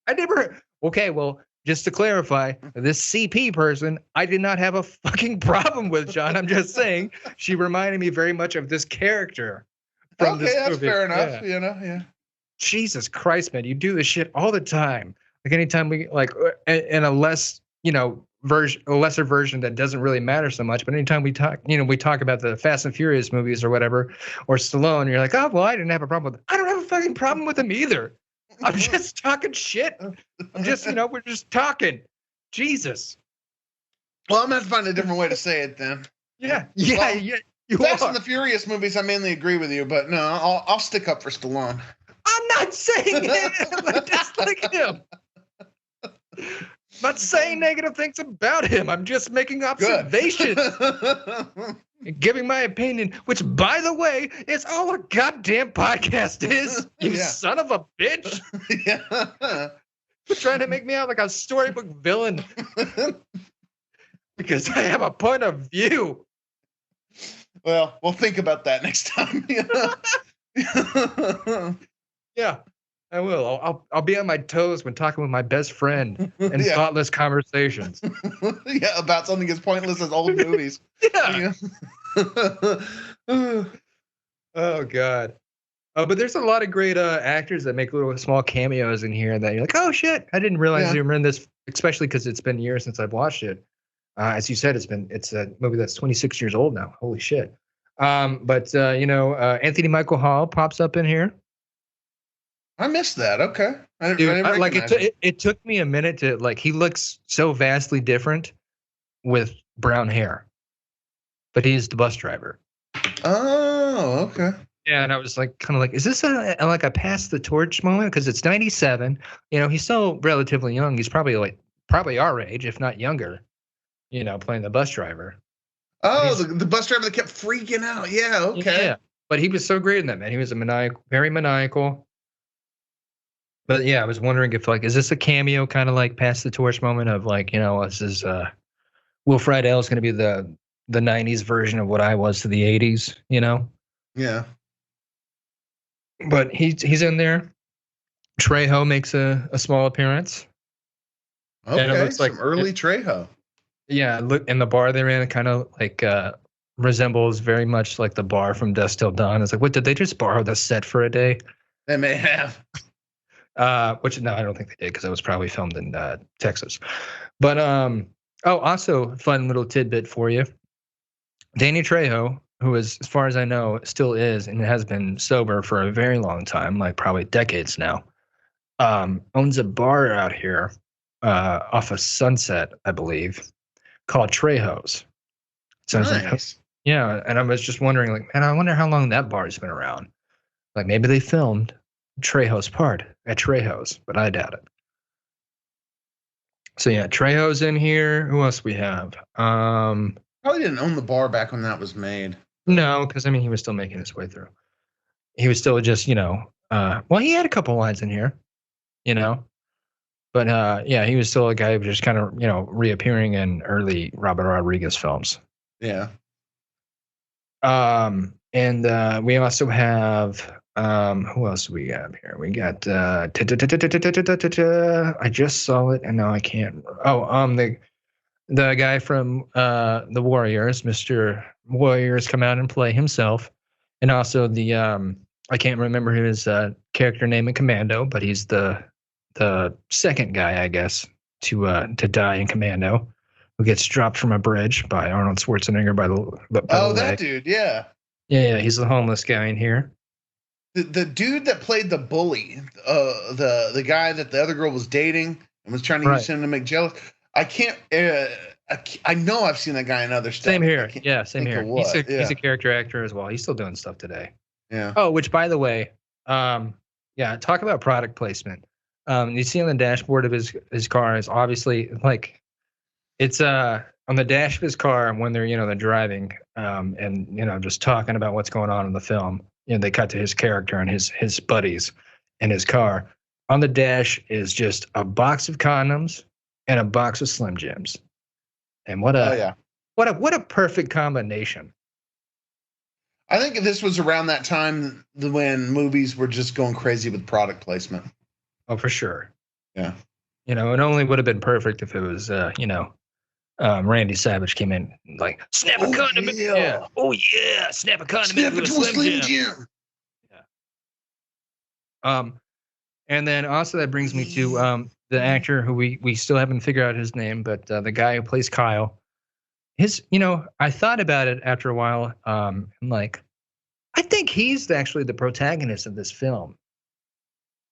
I never. Okay, well, just to clarify, this CP person, I did not have a fucking problem with, John. I'm just saying she reminded me very much of this character Okay, this that's movie. fair enough. Yeah. Yeah. Jesus Christ, man, you do this shit all the time. Like anytime we like in a less, a lesser version that doesn't really matter so much. But anytime we talk about the Fast and Furious movies or whatever, or Stallone, you're like, oh well, I didn't have a problem with it. I don't have a fucking problem with him either. I'm just talking shit. I'm just, we're just talking. Jesus. Well, I'm gonna have to find a different way to say it then. Yeah. Fast and the Furious movies, I mainly agree with you, but no, I'll stick up for Stallone. I'm not saying it. I dislike him. I'm not saying negative things about him. I'm just making observations. And giving my opinion, which, by the way, is all a goddamn podcast is. You son of a bitch. Yeah. You're trying to make me out like a storybook villain. Because I have a point of view. Well, we'll think about that next time. Yeah, I will. I'll be on my toes when talking with my best friend in thoughtless conversations. Yeah, about something as pointless as old movies. Yeah. Oh God. But there's a lot of great actors that make little small cameos in here that you're like, oh shit, I didn't realize you were in this, especially because it's been years since I've watched it. As you said, it's a movie that's 26 years old now. Holy shit. But Anthony Michael Hall pops up in here. I missed that. Okay. I didn't recognize him. It took me a minute to he looks so vastly different with brown hair, but he's the bus driver. Oh, okay. Yeah, and I was is this a pass the torch moment? Because it's 97. He's still relatively young. He's probably our age, if not younger. Playing the bus driver. Oh, the bus driver that kept freaking out. Yeah, okay. Yeah, but he was so great in that, man. He was very maniacal. But yeah, I was wondering if is this a cameo kind of pass the torch moment of this is Will Friedle is going to be the 90s version of what I was to the 80s, Yeah. But he's in there. Trejo makes a small appearance. Okay, and it looks some early Trejo. Yeah, look, in the bar they're in, kind of resembles very much like the bar from Dusk Till Dawn. It's what, did they just borrow the set for a day? They may have. Which no, I don't think they did because it was probably filmed in Texas. But also fun little tidbit for you. Danny Trejo, who is, as far as I know, still is and has been sober for a very long time, probably decades now, owns a bar out here off of Sunset, I believe, called Trejo's. Sounds nice. Yeah, and I was just wondering, man, I wonder how long that bar's been around. Maybe they filmed Trejo's part at Trejo's, but I doubt it. So yeah, Trejo's in here. Who else we have? Probably didn't own the bar back when that was made. No, because he was still making his way through. He was still just, he had a couple lines in here, But yeah, he was still a guy who was just kind of, reappearing in early Robert Rodriguez films. Yeah. And we also have who else do we have here? We got I just saw it and now I can't. The guy from the Warriors, Mr. Warriors, come out and play himself, and also the I can't remember his character name in Commando, but he's the second guy, I guess, to die in Commando, who gets dropped from a bridge by Arnold Schwarzenegger by the that leg. dude, yeah. Yeah, he's the homeless guy in here. The dude that played the bully, the guy that the other girl was dating and was trying to use him to make jealous. I can't. I know I've seen that guy in other stuff. Same here. Yeah, same here. He's a character actor as well. He's still doing stuff today. Yeah. Oh, which by the way, talk about product placement. You see on the dashboard of his car is obviously it's on the dash of his car when they're driving and just talking about what's going on in the film. They cut to his character and his buddies in his car. On the dash is just a box of condoms and a box of Slim Jims. And what a perfect combination. I think this was around that time when movies were just going crazy with product placement. Oh, for sure. Yeah. It only would have been perfect if it was, Randy Savage came in snap a condom. Yeah. Oh yeah, snap a condom into a Slim Jim. And then also that brings me to the actor who we still haven't figured out his name, but the guy who plays Kyle. I thought about it after a while. I'm like, I think he's actually the protagonist of this film.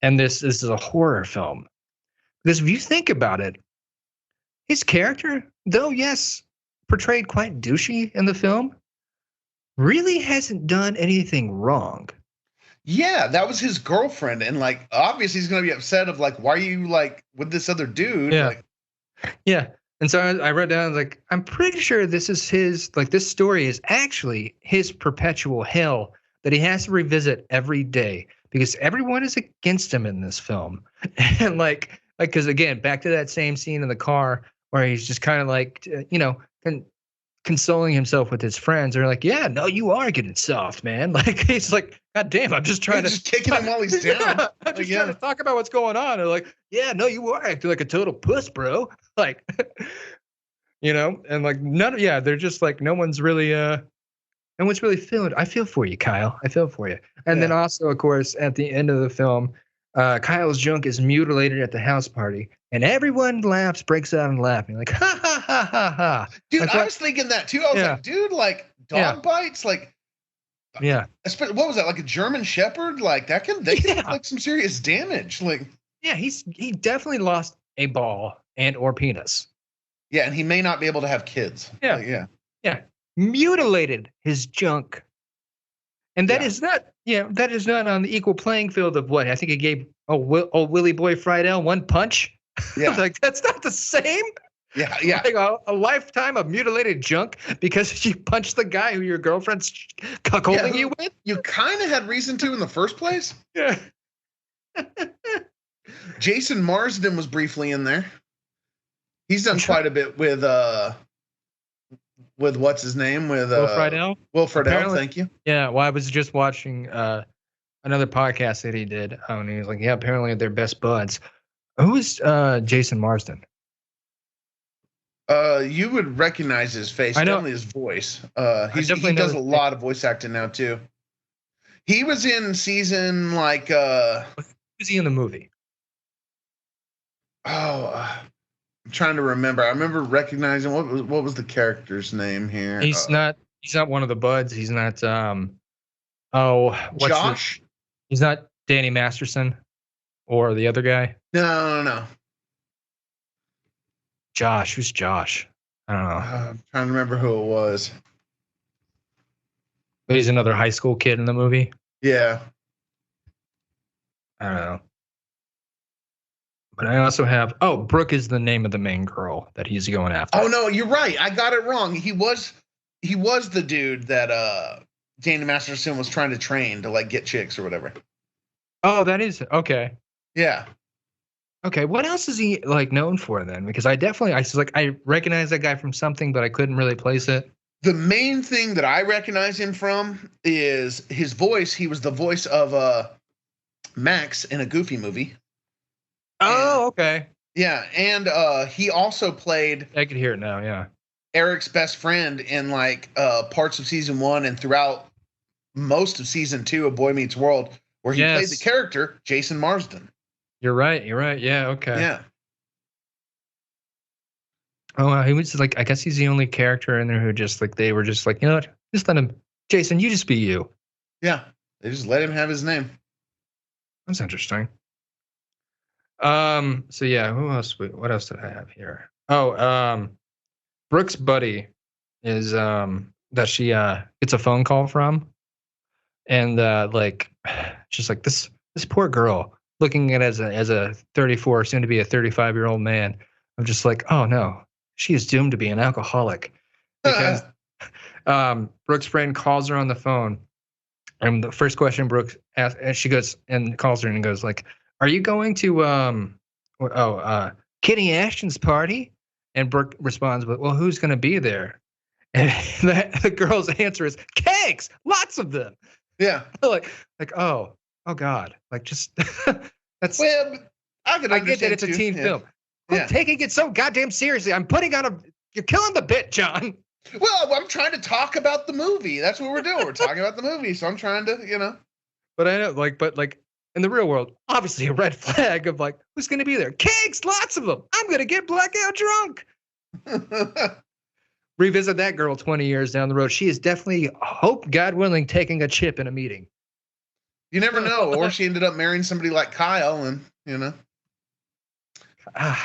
And this is a horror film. Because if you think about it, his character, though, yes, portrayed quite douchey in the film, really hasn't done anything wrong. Yeah, that was his girlfriend. And, like, obviously he's going to be upset of, like, why are you, like, with this other dude? Yeah. Like, yeah. And so I wrote down, like, I'm pretty sure this is his, like, this story is actually his perpetual hell that he has to revisit every day because everyone is against him in this film. And, because, again, back to that same scene in the car where he's just kind of like, consoling himself with his friends. They're like, yeah, no, you are getting soft, man. Like, he's like, God damn, I'm just trying to just kicking him while he's down. Yeah, I'm just trying to talk about what's going on. They're like, yeah, no, you are acting like a total puss, bro. Like, and like they're just like, no one's really feeling it. I feel for you, Kyle. I feel for you. And then also, of course, at the end of the film, Kyle's junk is mutilated at the house party, and everyone breaks out in laughing, like, ha ha ha ha ha. Dude, like, I was thinking that too. I was like, dude, like dog bites, like, what was that? Like a German Shepherd? Like they can like some serious damage. Like, yeah, he definitely lost a ball and or penis. Yeah, and he may not be able to have kids. Yeah, yeah, mutilated his junk. And that is not, on the equal playing field of what I think he gave old Willie Boy Friedle one punch. Yeah, like that's not the same. Yeah. Like a lifetime of mutilated junk because you punched the guy who your girlfriend's cuckolding you with. You kind of had reason to in the first place. Yeah. Jason Marsden was briefly in there. He's done quite a bit with what's his name? With Will Friedle? Will Friedle, thank you. Yeah, well, I was just watching another podcast that he did, and he was like, yeah, apparently they're best buds. Who is Jason Marsden? You would recognize his face, definitely his voice. He does a lot of voice acting now, too. He was in season, like... Who's he in the movie? I'm trying to remember. I remember recognizing what was the character's name here. He's not one of the buds. He's not Josh? He's not Danny Masterson or the other guy. No. Josh. Who's Josh? I don't know. I'm trying to remember who it was. But he's another high school kid in the movie. Yeah. I don't know. But I also have Brooke is the name of the main girl that he's going after. Oh no, you're right. I got it wrong. He was the dude that Danny Masterson was trying to train to like get chicks or whatever. Oh, that is okay. Yeah. Okay, what else is he like known for then? Because I recognize that guy from something, but I couldn't really place it. The main thing that I recognize him from is his voice. He was the voice of Max in a Goofy movie. Oh, okay. Yeah, and he also played... I can hear it now, yeah. Eric's best friend in like parts of season 1 and throughout most of season 2 of Boy Meets World, where he played the character Jason Marsden. You're right. Yeah, okay. Yeah. Oh, he was like, I guess he's the only character in there who just like, they were just like, you know what? Just let him, Jason, you just be you. Yeah. They just let him have his name. That's interesting. So yeah, what else did I have here? Brooke's buddy is that she gets a phone call from, and just like this poor girl looking at it as a 34 soon to be a 35-year-old man. I'm just like, oh no, she is doomed to be an alcoholic because Brooke's friend calls her on the phone, and the first question Brooke asks, and she goes and calls her and goes like, are you going to Kitty Ashton's party? And Brooke responds with, well, who's going to be there? And the girl's answer is kegs, lots of them. Yeah. like oh God, like just that's. Well, I get that it's a teen film. Yeah. I'm taking it so goddamn seriously. I'm putting on you're killing the bit, John. Well, I'm trying to talk about the movie. That's what we're doing. We're talking about the movie, so I'm trying to, But I know, In the real world, obviously a red flag of like, who's going to be there? Kegs, lots of them. I'm going to get blackout drunk. Revisit that girl 20 years down the road. She is definitely, hope God willing, taking a chip in a meeting. You never know. Or she ended up marrying somebody like Kyle and, you know.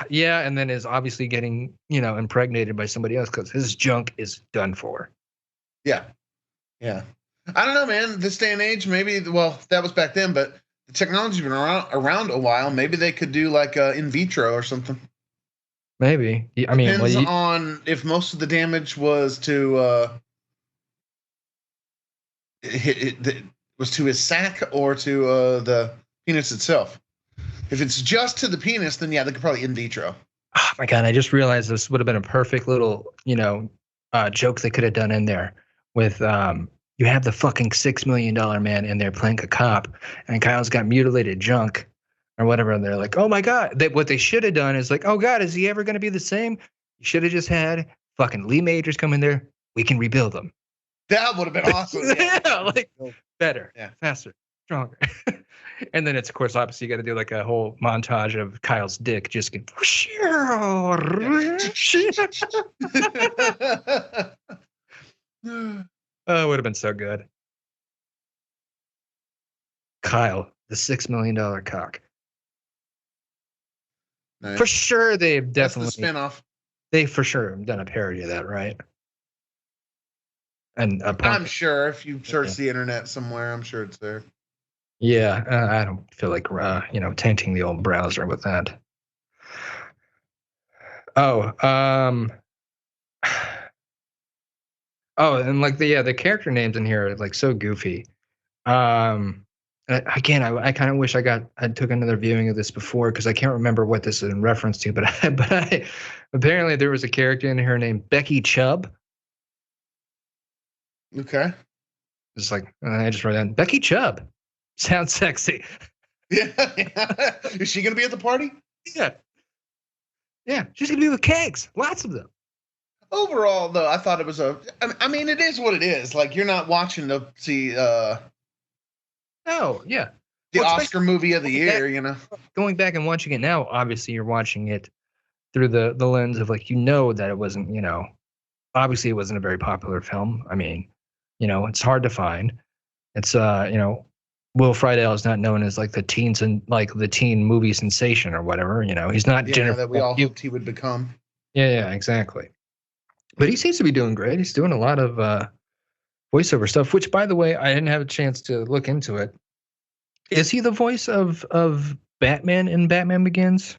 Yeah, and then is obviously getting, impregnated by somebody else because his junk is done for. Yeah. Yeah. I don't know, man. This day and age, maybe, well, that was back then, but the technology's been around a while. Maybe they could do like in vitro or something. Maybe. I mean, depends on if most of the damage was to was to his sac or to the penis itself. If it's just to the penis, then yeah, they could probably in vitro. Oh my God, I just realized this would have been a perfect little, joke they could have done in there with you have the fucking $6 million man in there playing a cop, and Kyle's got mutilated junk or whatever, and they're like, oh my God. What they should have done is like, oh God, is he ever going to be the same? You should have just had fucking Lee Majors come in there. We can rebuild them. That would have been awesome. Yeah, like better, faster, stronger. And then it's, of course, obviously you got to do like a whole montage of Kyle's dick just getting. Oh, it would have been so good. Kyle, the $6 million cock. Nice. For sure, they've definitely. That's the spinoff. They for sure have done a parody of that, right? And I'm sure if you search the internet somewhere, I'm sure it's there. Yeah, I don't feel like tainting the old browser with that. Oh, and like the character names in here are like so goofy. Again, I kind of wish I took another viewing of this before because I can't remember what this is in reference to. But apparently there was a character in here named Becky Chubb. Okay. It's like I just wrote down Becky Chubb. Sounds sexy. Yeah. Is she gonna be at the party? Yeah. Yeah, she's gonna be with kegs, lots of them. Overall, though, I thought it was I mean, it is what it is. Like you're not watching to see. Oh yeah. The Oscar movie of the year, Going back and watching it now, obviously you're watching it through the lens of like that it wasn't obviously it wasn't a very popular film. I mean, it's hard to find. It's Will Friedle is not known as like the teen movie sensation or whatever. He's not Jennifer that we all hoped he would become. Yeah, exactly. But he seems to be doing great. He's doing a lot of voiceover stuff, which, by the way, I didn't have a chance to look into it. Is he the voice of Batman in Batman Begins?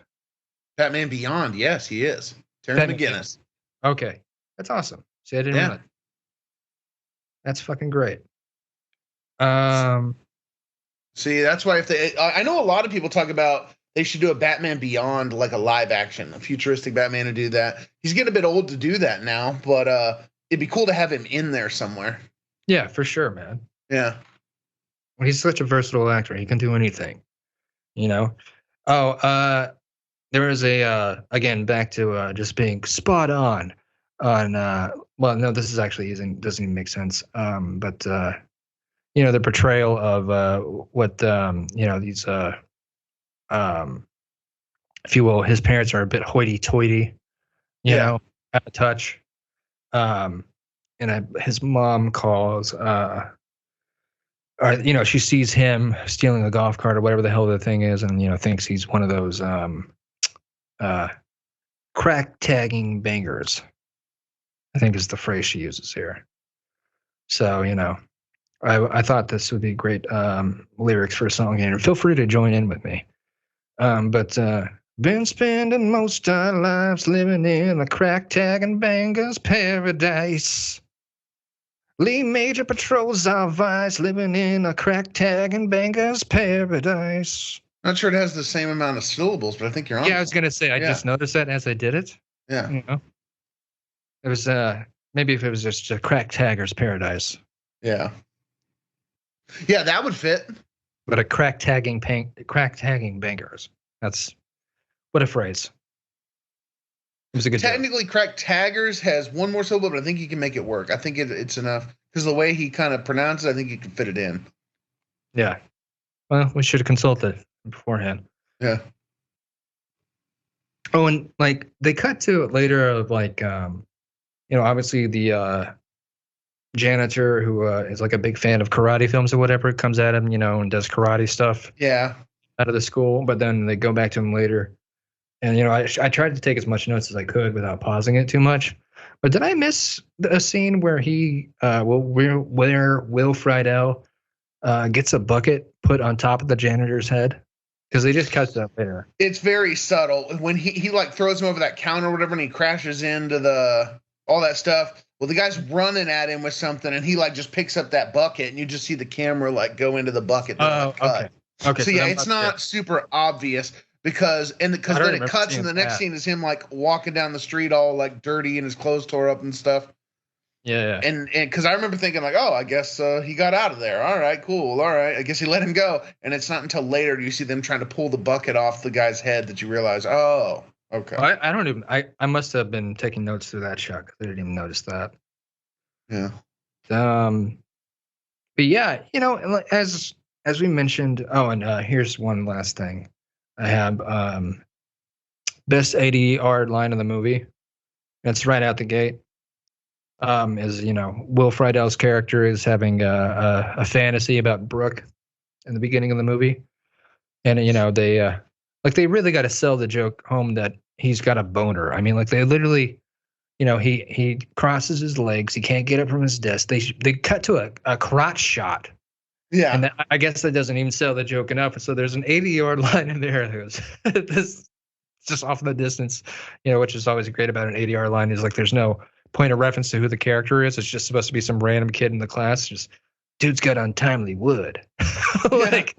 Batman Beyond, yes, he is. Terry McGinnis. Okay, that's awesome. See, I didn't know that. That's fucking great. See, that's why I know a lot of people talk about they should do a Batman Beyond, like a live action, a futuristic Batman to do that. He's getting a bit old to do that now, but it'd be cool to have him in there somewhere. Yeah, for sure, man. Yeah. He's such a versatile actor. He can do anything, Oh, there was again, back to just being spot on, well, no, this is actually doesn't even make sense. But the portrayal of what these if you will, his parents are a bit hoity-toity, out of touch. And his mom calls, she sees him stealing a golf cart or whatever the hell the thing is, and thinks he's one of those crack tagging bangers, I think is the phrase she uses here. So I thought this would be great lyrics for a song, and feel free to join in with me. But been spending most our lives living in a crack tagging banger's paradise. Lee Major patrols our vice, living in a crack tagging banger's paradise. Not sure it has the same amount of syllables, but I think you're on. Yeah, I was gonna say I just noticed that as I did it. Yeah. It was maybe if it was just a crack tagger's paradise. Yeah. Yeah, that would fit. But a crack tagging bangers. That's what a phrase. It was a good. Technically, crack taggers has one more syllable, but I think he can make it work. I think it's enough because the way he kind of pronounced it, I think he can fit it in. Yeah. Well, we should have consulted beforehand. Yeah. Oh, and like they cut to it later of like, obviously the janitor who is like a big fan of karate films or whatever comes at him, and does karate stuff Yeah. out of the school. But then they go back to him later, and I tried to take as much notes as I could without pausing it too much. But did I miss a scene where where Will Friedle gets a bucket put on top of the janitor's head? Because they just cut that later. It's very subtle. When he like throws him over that counter or whatever, and he crashes into all that stuff. Well, the guy's running at him with something, and he like just picks up that bucket, and you just see the camera like go into the bucket. Okay. So yeah, it's not super obvious because then it cuts, and the next scene is him like walking down the street all like dirty and his clothes tore up and stuff. Yeah. And because I remember thinking like, oh, I guess he got out of there. All right, cool. All right, I guess he let him go. And it's not until later you see them trying to pull the bucket off the guy's head that you realize, oh, okay. I don't even. I must have been taking notes through that shot. I didn't even notice that. Yeah. But yeah, as we mentioned. Oh, and here's one last thing. I have best 80-yard line of the movie. It's right out the gate. Is Will Friedle's character is having a fantasy about Brooke in the beginning of the movie, and they really got to sell the joke home that he's got a boner. I mean, like they literally, he crosses his legs, he can't get up from his desk. They cut to a crotch shot. Yeah, and I guess that doesn't even sell the joke enough. So there's an 80-yard line in there that goes this just off in the distance, which is always great about an 80-yard line is like there's no point of reference to who the character is. It's just supposed to be some random kid in the class. Just dude's got untimely wood. like,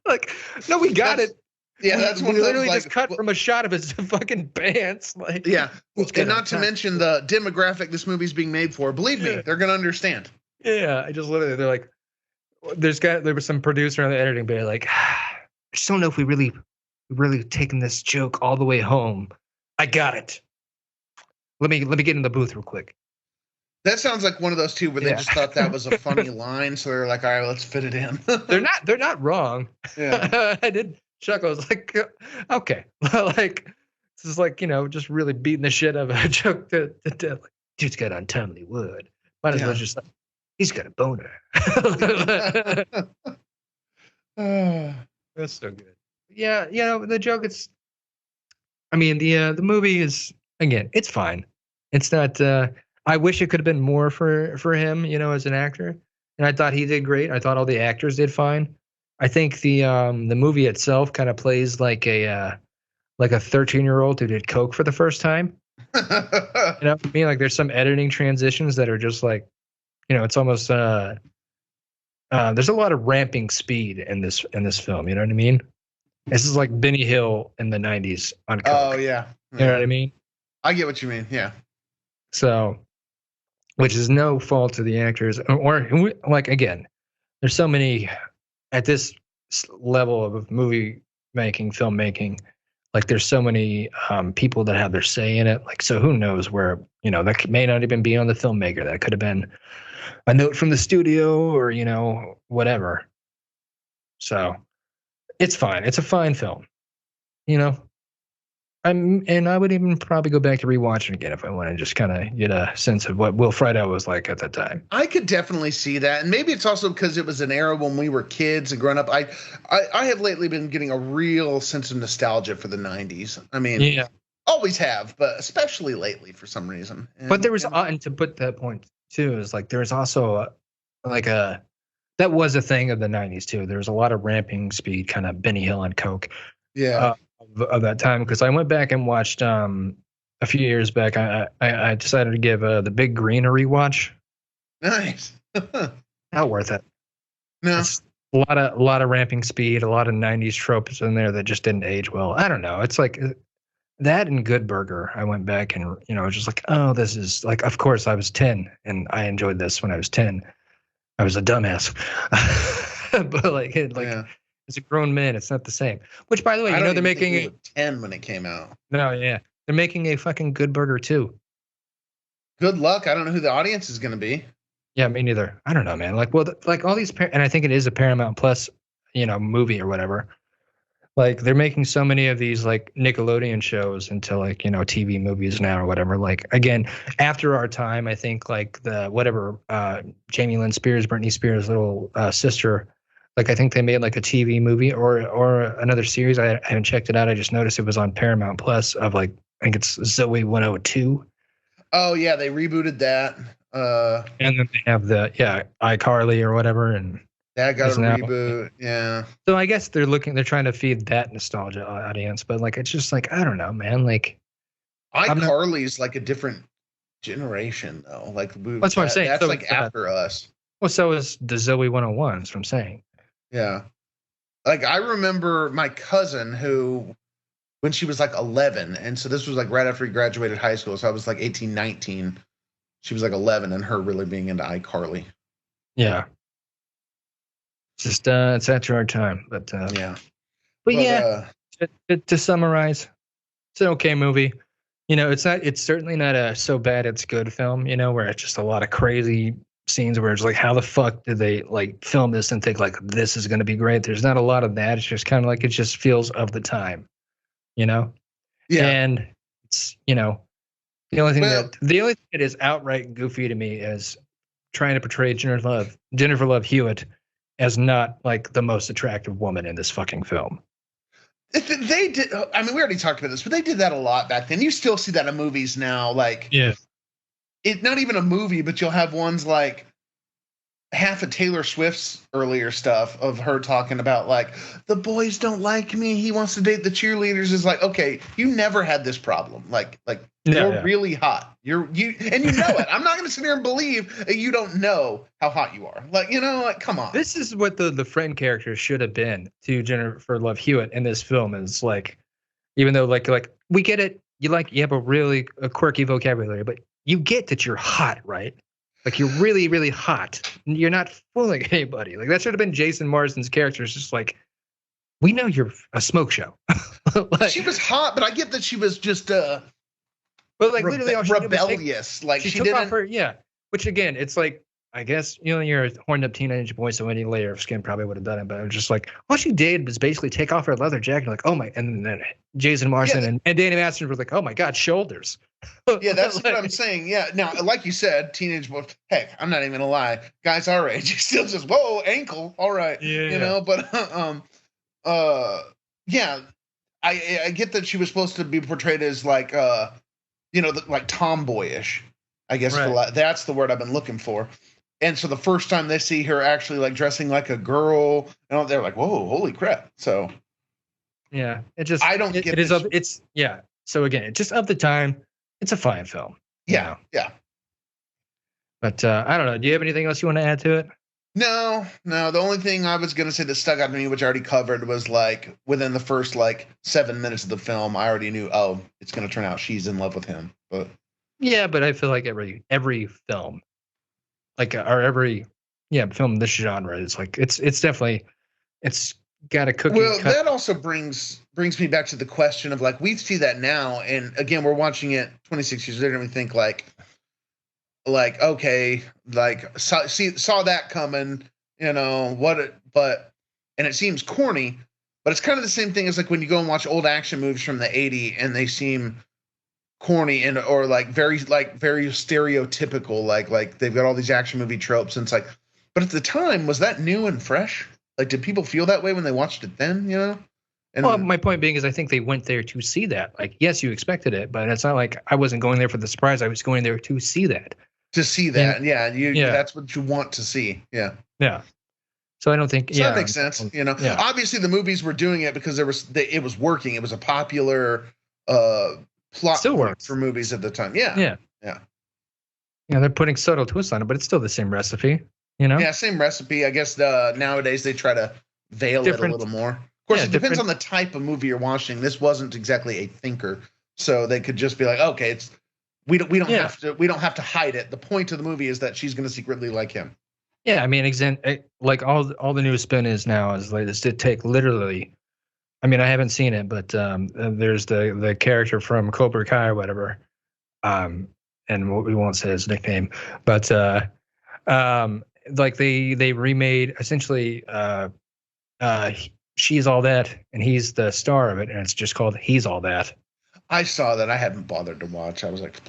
like, no, we got it. Yeah, that's we literally just cut from a shot of his fucking pants. Like, yeah, and not to mention the demographic this movie's being made for. Believe me, they're gonna understand. Yeah, I just literally they're like, there was some producer on the editing bay like, I just don't know if we really taken this joke all the way home. I got it. Let me get in the booth real quick. That sounds like one of those two where they just thought that was a funny line, so they're like, all right, let's fit it in. They're not wrong. Yeah. I did chuckle. I was like, okay, like this is like just really beating the shit out of a joke to death. Like, dude's got untimely wood. Might as well just like he's got a boner. That's so good. Yeah, the joke. The movie is, again, it's fine. It's not. I wish it could have been more for him, as an actor. And I thought he did great. I thought all the actors did fine. I think the movie itself kind of plays like a 13-year-old who did coke for the first time. Like there's some editing transitions that are just like, it's almost there's a lot of ramping speed in this film. You know what I mean? This is like Benny Hill in the 90s on coke. Oh yeah. You know what I mean? I get what you mean. Yeah. So, which is no fault to the actors, or like again, there's so many at this level of movie making, filmmaking. Like there's so many people that have their say in it. Like so, who knows where that may not even be on the filmmaker. That could have been a note from the studio, or whatever. So, it's fine. It's a fine film. I would even probably go back to rewatch it again if I want to just kind of get a sense of what Will Friedle was like at that time. I could definitely see that, and maybe it's also because it was an era when we were kids and growing up. I have lately been getting a real sense of nostalgia for the ~90s. I mean, always have, but especially lately for some reason. But there was, and to put that point too, is like there was also that was a thing of the '90s too. There was a lot of ramping speed, kind of Benny Hill and coke. Yeah. Of that time, because I went back and watched a few years back. I decided to give The Big Green a rewatch. Nice. Not worth it. No. It's a lot of ramping speed, a lot of '90s tropes in there that just didn't age well. I don't know. It's like that and Good Burger. I went back and I was just like, oh, this is like. Of course, I was 10 and I enjoyed this when I was 10. I was a dumbass, but yeah. As a grown man, it's not the same. Which, by the way, they're making a 10 when it came out. No, yeah, they're making a fucking Good Burger too. Good luck. I don't know who the audience is going to be. Yeah, me neither. I don't know, man. Like, well, like all these, and I think it is a Paramount Plus, movie or whatever. Like, they're making so many of these like Nickelodeon shows into like TV movies now or whatever. Like, again, after our time, I think like the whatever Jamie Lynn Spears, Britney Spears' little sister. Like, I think they made like a TV movie or another series. I haven't checked it out. I just noticed it was on Paramount Plus of like, I think it's Zoe 102. Oh yeah, they rebooted that. And then they have the iCarly or whatever, and that got a now, reboot. Yeah. So I guess they're trying to feed that nostalgia audience, but like it's just like I don't know, man. Like iCarly's like a different generation though. Like that's what I'm saying. That's so like after us. Well, so is the Zoe 101. That's what I'm saying. Yeah. Like I remember my cousin who, when she was like 11, and so this was like right after he graduated high school, so I was like 18, 19. She was like 11, and her really being into iCarly. Yeah. Just it's after our time, but yeah. But yeah, to summarize, it's an okay movie. It's certainly not a so bad it's good film, where it's just a lot of crazy scenes where it's like, how the fuck did they like film this and think like this is going to be great? There's not a lot of that. It's just kind of like it just feels of the time, Yeah. And it's, the only thing that is outright goofy to me is trying to portray Jennifer Love Hewitt as not like the most attractive woman in this fucking film. They did. I mean, we already talked about this, but they did that a lot back then. You still see that in movies now. Like, it's not even a movie, but you'll have ones like half of Taylor Swift's earlier stuff of her talking about like the boys don't like me. He wants to date the cheerleaders. Is like, okay, you never had this problem. Like you're really hot. You know it. I'm not going to sit here and believe that you don't know how hot you are. Like, like come on. This is what the friend character should have been to Jennifer Love Hewitt in this film. Is like, even though like we get it, you have a quirky vocabulary, but you get that you're hot, right? Like you're really, really hot. You're not fooling anybody. Like that should have been Jason Marsden's character. It's just like, we know you're a smoke show. Like, she was hot, but I get that she was just but like literally all rebellious. Like she took off her Which again, it's like, I guess you're a horned up teenage boy, so any layer of skin probably would have done it. But it was just like all she did was basically take off her leather jacket. Like, oh my! And then Jason Marsden and Danny Masterson were like, oh my god, shoulders. Yeah, that's what I'm saying. Yeah, now like you said, teenage boy. Heck, I'm not even gonna lie. Guys our age, still just whoa ankle. All right, But yeah, I get that she was supposed to be portrayed as like like tomboyish. I guess that's the word I've been looking for. And so the first time they see her actually like dressing like a girl, they're like, "Whoa, holy crap!" So, yeah, I don't get it. It's So again, just of the time, it's a fine film. Yeah. But I don't know. Do you have anything else you want to add to it? No. The only thing I was gonna say that stuck out to me, which I already covered, was like within the first like 7 minutes of the film, I already knew, oh, it's gonna turn out she's in love with him. But yeah, but I feel like every film. Like or every film in this genre is like it's definitely it's got a cookie. Well, that also brings me back to the question of like we see that now, and again we're watching it 26 years later, and we think like okay, like saw that coming, and it seems corny, but it's kind of the same thing as like when you go and watch old action movies from the 80s and they seem corny or like very stereotypical, like they've got all these action movie tropes, and it's like, but at the time, was that new and fresh? Like, did people feel that way when they watched it then? And well, my point being is I think they went there to see that. Like, yes, you expected it, but it's not like I wasn't going there for the surprise. I was going there to see that. That's what you want to see. Yeah. So I don't think that makes sense. Obviously the movies were doing it because it was working. It was a popular plot still works for movies at the time. Yeah, they're putting subtle twists on it, but it's still the same recipe, Yeah, same recipe. I guess nowadays they try to veil it a little more. Of course, it depends on the type of movie you're watching. This wasn't exactly a thinker, so they could just be like, okay, we don't have to hide it. The point of the movie is that she's going to secretly like him. Yeah, I mean, like all the new spin is now is like this did take literally. I mean, I haven't seen it, but there's the character from Cobra Kai or whatever, and we won't say his nickname, but Like they remade essentially She's All That, and he's the star of it, and it's just called He's All That. I saw that. I hadn't bothered to watch. I was like,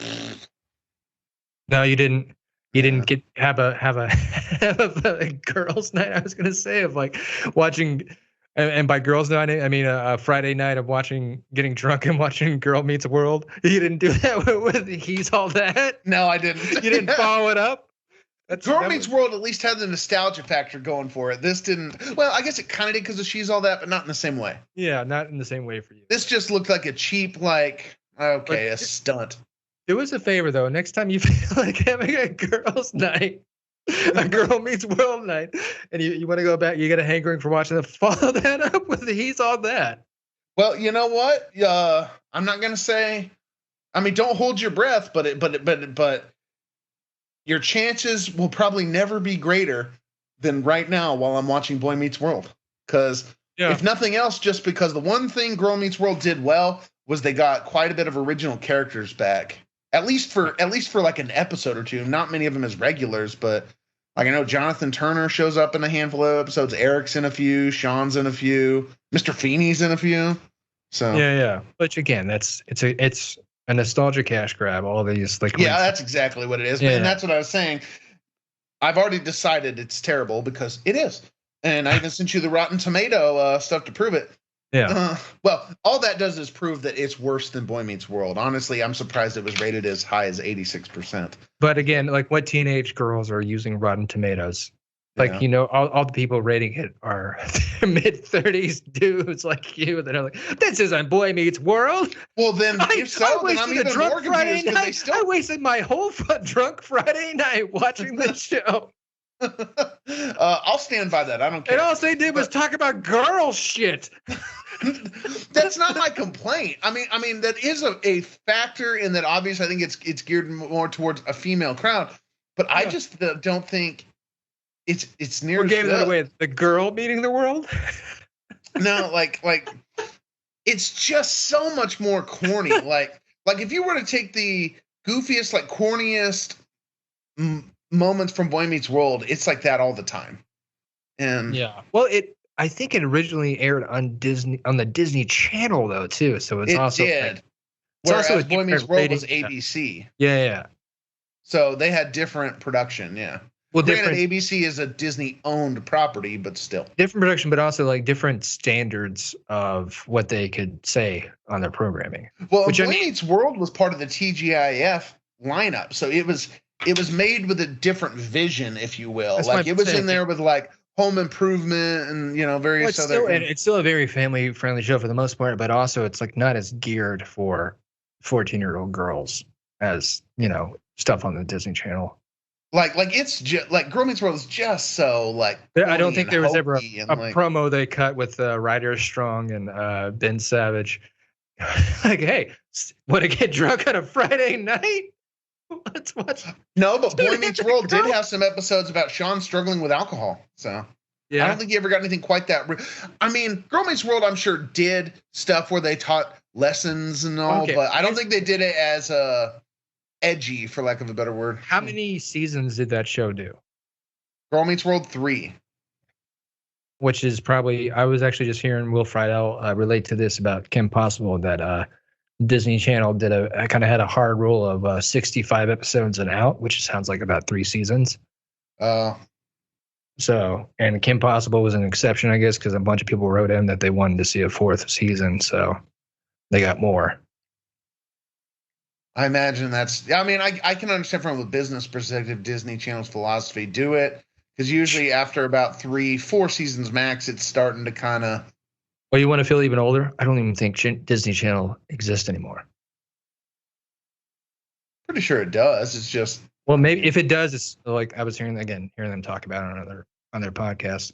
No, you didn't. You Yeah. didn't get have a girls' night. I was gonna say of like watching, and by girls' night I mean a Friday night of getting drunk and watching Girl Meets World. You didn't do that with He's All That. no, I didn't. You didn't follow it up. Girl Meets World at least had the nostalgia factor going for it. This didn't. Well, I guess it kind of did because of She's All That, but not in the same way. Yeah, not in the same way for you. This just looked like a cheap, like, okay, a stunt. Do us a favor though. Next time you feel like having a girls' night, a Girl Meets World night, and you want to go back, you get a hankering for watching it. Follow that up with the He's All That. Well, you know what? I'm not gonna say. I mean, don't hold your breath, but your chances will probably never be greater than right now while I'm watching Boy Meets World. Because if nothing else, just because the one thing Girl Meets World did well was they got quite a bit of original characters back. At least for like an episode or two. Not many of them as regulars, but like I know Jonathan Turner shows up in a handful of episodes. Eric's in a few. Sean's in a few. Mr. Feeney's in a few. So yeah. Which again, it's a nostalgia cash grab. All these like that's exactly what it is. Yeah. And that's what I was saying. I've already decided it's terrible because it is. And I even sent you the Rotten Tomato stuff to prove it. Yeah. Well, all that does is prove that it's worse than Boy Meets World. Honestly, I'm surprised it was rated as high as 86%. But again, like what teenage girls are using Rotten Tomatoes? Like, Yeah. all the people rating it are mid-30s dudes like you that are like, this isn't Boy Meets World. Well, then, if so, then I'm even more confused because they still. I wasted my whole drunk Friday night watching this show. I'll stand by that. I don't care. And all they did was talk about girl shit. That's not my complaint. I mean that is a factor in that. Obviously, I think it's geared more towards a female crowd, but I just don't think it's near. We're giving that away. The girl meeting the world. No, like it's just so much more corny. like if you were to take the goofiest, like corniest moments from Boy Meets World, it's like that all the time. And well, I think it originally aired on the Disney Channel though too. So it's also did. Like, whereas also Boy Meets World was ABC. Yeah. So they had different production. Yeah. Well, granted, ABC is a Disney-owned property, but still different production, but also like different standards of what they could say on their programming. Well, Boy Meets World was part of the TGIF lineup, so it was made with a different vision, if you will. Like it was in there with like Home Improvement and various other. And it's still a very family-friendly show for the most part, but also it's like not as geared for 14-year-old girls as stuff on the Disney Channel. Like it's just like Girl Meets World is just so like. I don't think there was ever a promo they cut with Ryder Strong and Ben Savage. Like, hey, want to get drunk on a Friday night? Let's watch. No, but Boy Meets World did have some episodes about Sean struggling with alcohol. So I don't think he ever got anything quite that. I mean, Girl Meets World, I'm sure, did stuff where they taught lessons and all, but I don't think they did it as edgy, for lack of a better word. How many seasons did that show do? Girl Meets World 3. Which is probably, I was actually just hearing Will Friedle relate to this about Kim Possible, that Disney Channel did kind of had a hard rule of 65 episodes and out, which sounds like about 3 seasons. So, and Kim Possible was an exception, I guess, because a bunch of people wrote in that they wanted to see a 4th season, so they got more. I imagine I can understand from a business perspective, Disney Channel's philosophy, do it. Because usually after about 3-4 seasons max, it's starting to kind of. Well, you want to feel even older? I don't even think Disney Channel exists anymore. Pretty sure it does. It's just. Well, maybe if it does, it's like I was hearing them talk about it on their podcast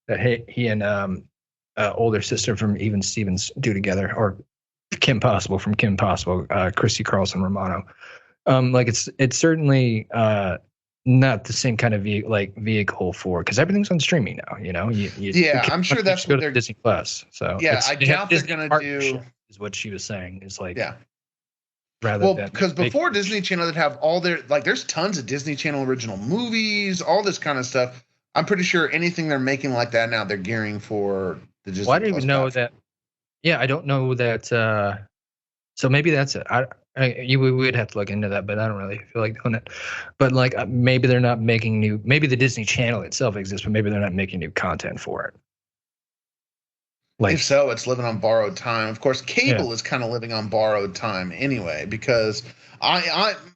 that he and older sister from Even Stevens do together, or Kim Possible from Kim Possible, Christy Carlson Romano. Like it's certainly not the same kind of vehicle for, because everything's on streaming now. I'm sure that's what they're Disney Plus. So I doubt they're gonna do. Is what she was saying. Is like rather Well, than because before Disney Channel, they'd have all their, like, there's tons of Disney Channel original movies, all this kind of stuff. I'm pretty sure anything they're making like that now, they're gearing for the Disney Well, I didn't Plus even know platform. that. Yeah, I don't know that. So maybe that's it. We would have to look into that, but I don't really feel like doing it. But like maybe they're not making new. Maybe the Disney Channel itself exists, but maybe they're not making new content for it. Like, If so, it's living on borrowed time. Of course, cable is kind of living on borrowed time anyway, because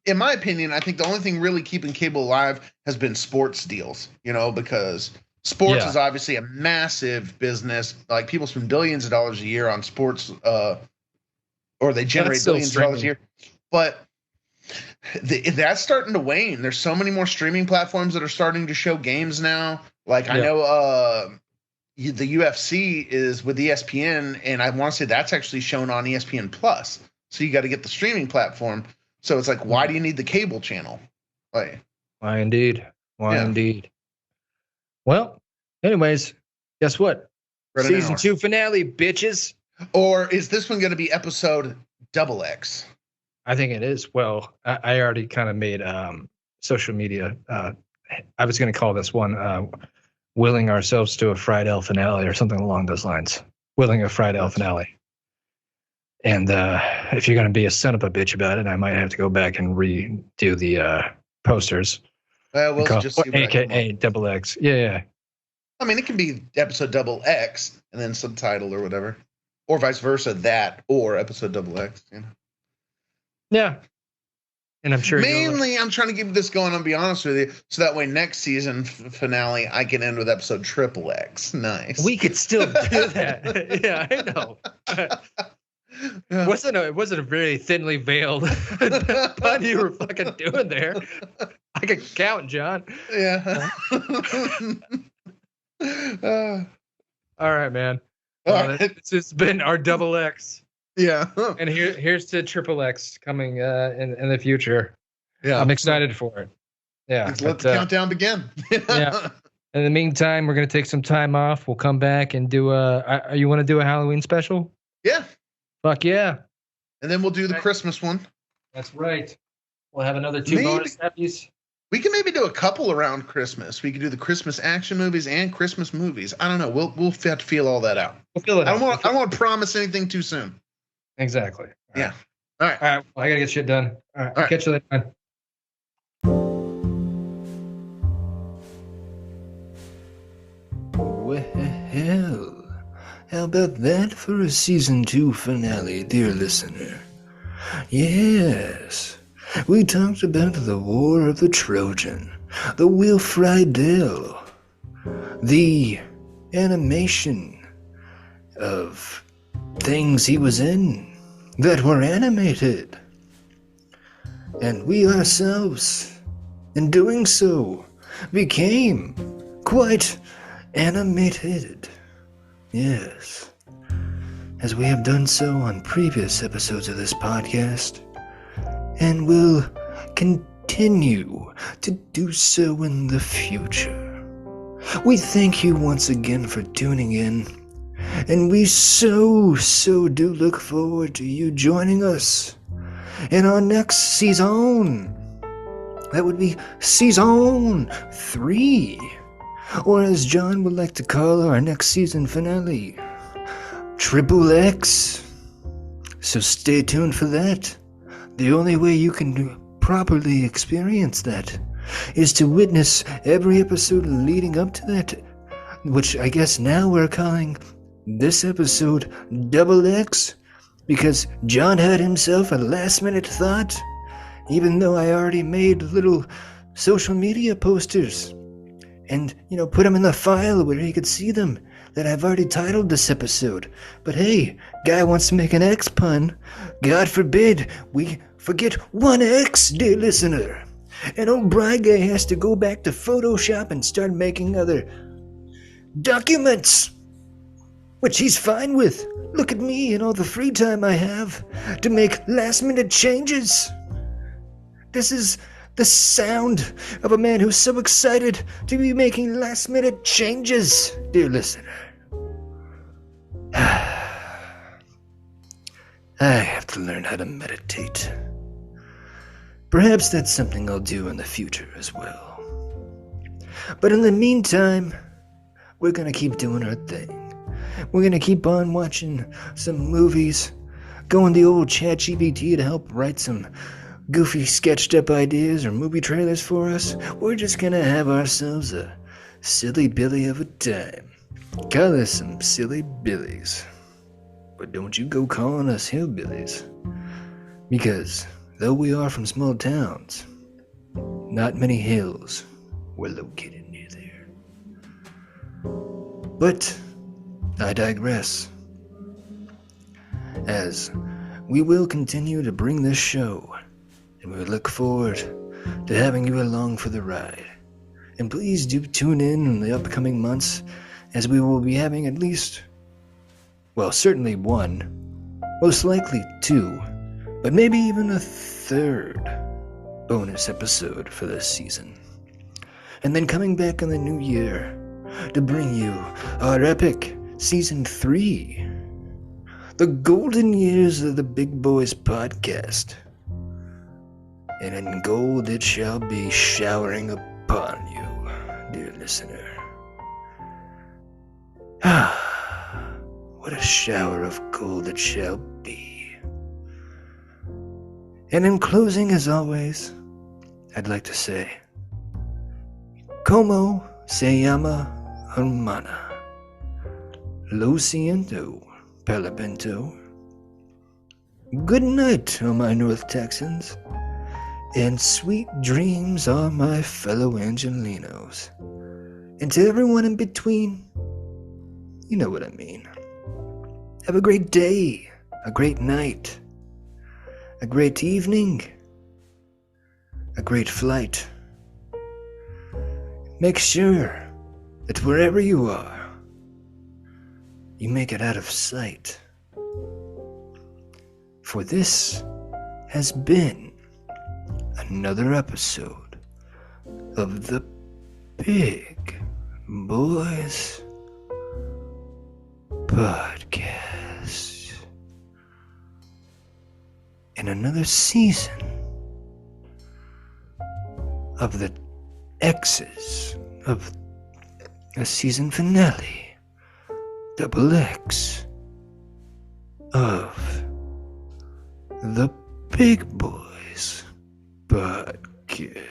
in my opinion, I think the only thing really keeping cable alive has been sports deals, because sports is obviously a massive business. Like, people spend billions of dollars a year on sports, or they generate billions of dollars a year. But that's starting to wane. There's so many more streaming platforms that are starting to show games now. Like, I know the UFC is with ESPN, and I want to say that's actually shown on ESPN Plus. So you got to get the streaming platform. So it's like, why do you need the cable channel? Like, why indeed? Why indeed? Well, anyways, guess what? Season 2 finale, bitches. Or is this one going to be episode XX? I think it is. Well, I already kind of made social media. I was going to call this one willing ourselves to a Friedle finale or something along those lines. Willing a Friedle finale. And if you're going to be a son of a bitch about it, I might have to go back and redo the posters. Well, we'll just see AKA double X. Yeah. I mean, it can be episode XX and then subtitle or whatever. Or vice versa, that or episode XX. Yeah. And I'm sure mainly I'm trying to keep this going, I'll be honest with you, so that way next season finale I can end with episode XXX. Nice. We could still do that. Yeah, I know. It wasn't a very thinly veiled pun you were fucking doing there. I could count, John. Yeah. All right, man. This has been our double X. Yeah. And here's to triple X coming in the future. Yeah. I'm excited for it. Yeah. Let's let the countdown begin. Yeah. In the meantime, we're going to take some time off. We'll come back and do you want to do a Halloween special? Yeah. Fuck yeah. And then we'll do the Christmas one. That's right. We'll have another 2 bonus episodes. We can maybe do a couple around Christmas. We could do the Christmas action movies and Christmas movies. I don't know. We'll have to feel all that out. We'll feel it out. I don't want to promise anything too soon. Exactly. Yeah. All right. Well, I gotta get shit done. All right. I'll catch you later, man. Well, how about that for a season 2 finale, dear listener? Yes, we talked about the War of the Trojan, the Will Friedle, the animation of things he was in that were animated. And we ourselves, in doing so, became quite animated. Yes, as we have done so on previous episodes of this podcast, and will continue to do so in the future. We thank you once again for tuning in, and we so do look forward to you joining us in our next season. That would be season 3, or as John would like to call our next season finale, Triple X. So stay tuned for that. The only way you can properly experience that is to witness every episode leading up to that, which I guess now we're calling this episode Double X, because John had himself a last-minute thought, even though I already made little social media posters and, put them in the file where he could see them, that I've already titled this episode. But hey, guy wants to make an X pun. God forbid we forget one X, dear listener. And old Bry Guy has to go back to Photoshop and start making other documents, which he's fine with. Look at me and all the free time I have to make last-minute changes. This is the sound of a man who's so excited to be making last-minute changes, dear listener. I have to learn how to meditate. Perhaps that's something I'll do in the future as well. But in the meantime, we're gonna keep doing our thing. We're gonna keep on watching some movies, going the old ChatGPT to help write some goofy sketched up ideas or movie trailers for us. We're just gonna have ourselves a silly billy of a time. Call us some silly billies. But don't you go calling us hillbillies. Because though we are from small towns, not many hills were located near there. But I digress. As we will continue to bring this show, and we look forward to having you along for the ride. And please do tune in the upcoming months, as we will be having at least, well, certainly one, most likely two, but maybe even a third bonus episode for this season. And then coming back in the new year to bring you our epic Season 3, the golden years of the Big Boys Podcast. And in gold it shall be showering upon you, dear listener. Ah, what a shower of gold it shall be. And in closing, as always, I'd like to say, Como se llama hermana? Lo siento, Palabento. Good night, oh my North Texans. And sweet dreams are my fellow Angelinos. And to everyone in between, you know what I mean. Have a great day, a great night, a great evening, a great flight. Make sure that wherever you are, you make it out of sight. For this has been another episode of the Big Boys Podcast. In another season of the X's of a season finale, Double X of the Big Boys Podcast.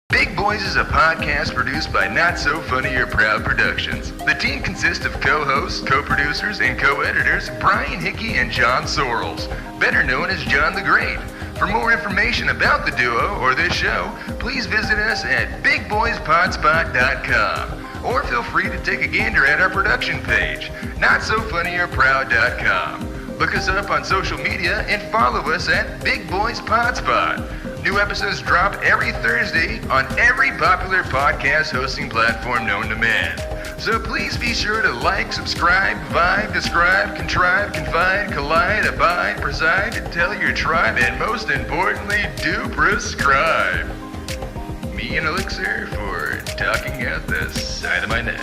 Big Boys is a podcast produced by Not So Funny or Proud Productions. The team consists of co-hosts, co-producers, and co-editors Brian Hickey and John Sorrells, better known as John the Great. For more information about the duo or this show, please visit us at bigboyspodspot.com, or feel free to take a gander at our production page, notsofunnyorproud.com. Look us up on social media and follow us at Big Boys Podspot. New episodes drop every Thursday on every popular podcast hosting platform known to man. So please be sure to like, subscribe, vibe, describe, contrive, confide, collide, abide, preside, and tell your tribe, and most importantly, do prescribe. Me and Elixir for talking out the side of my neck.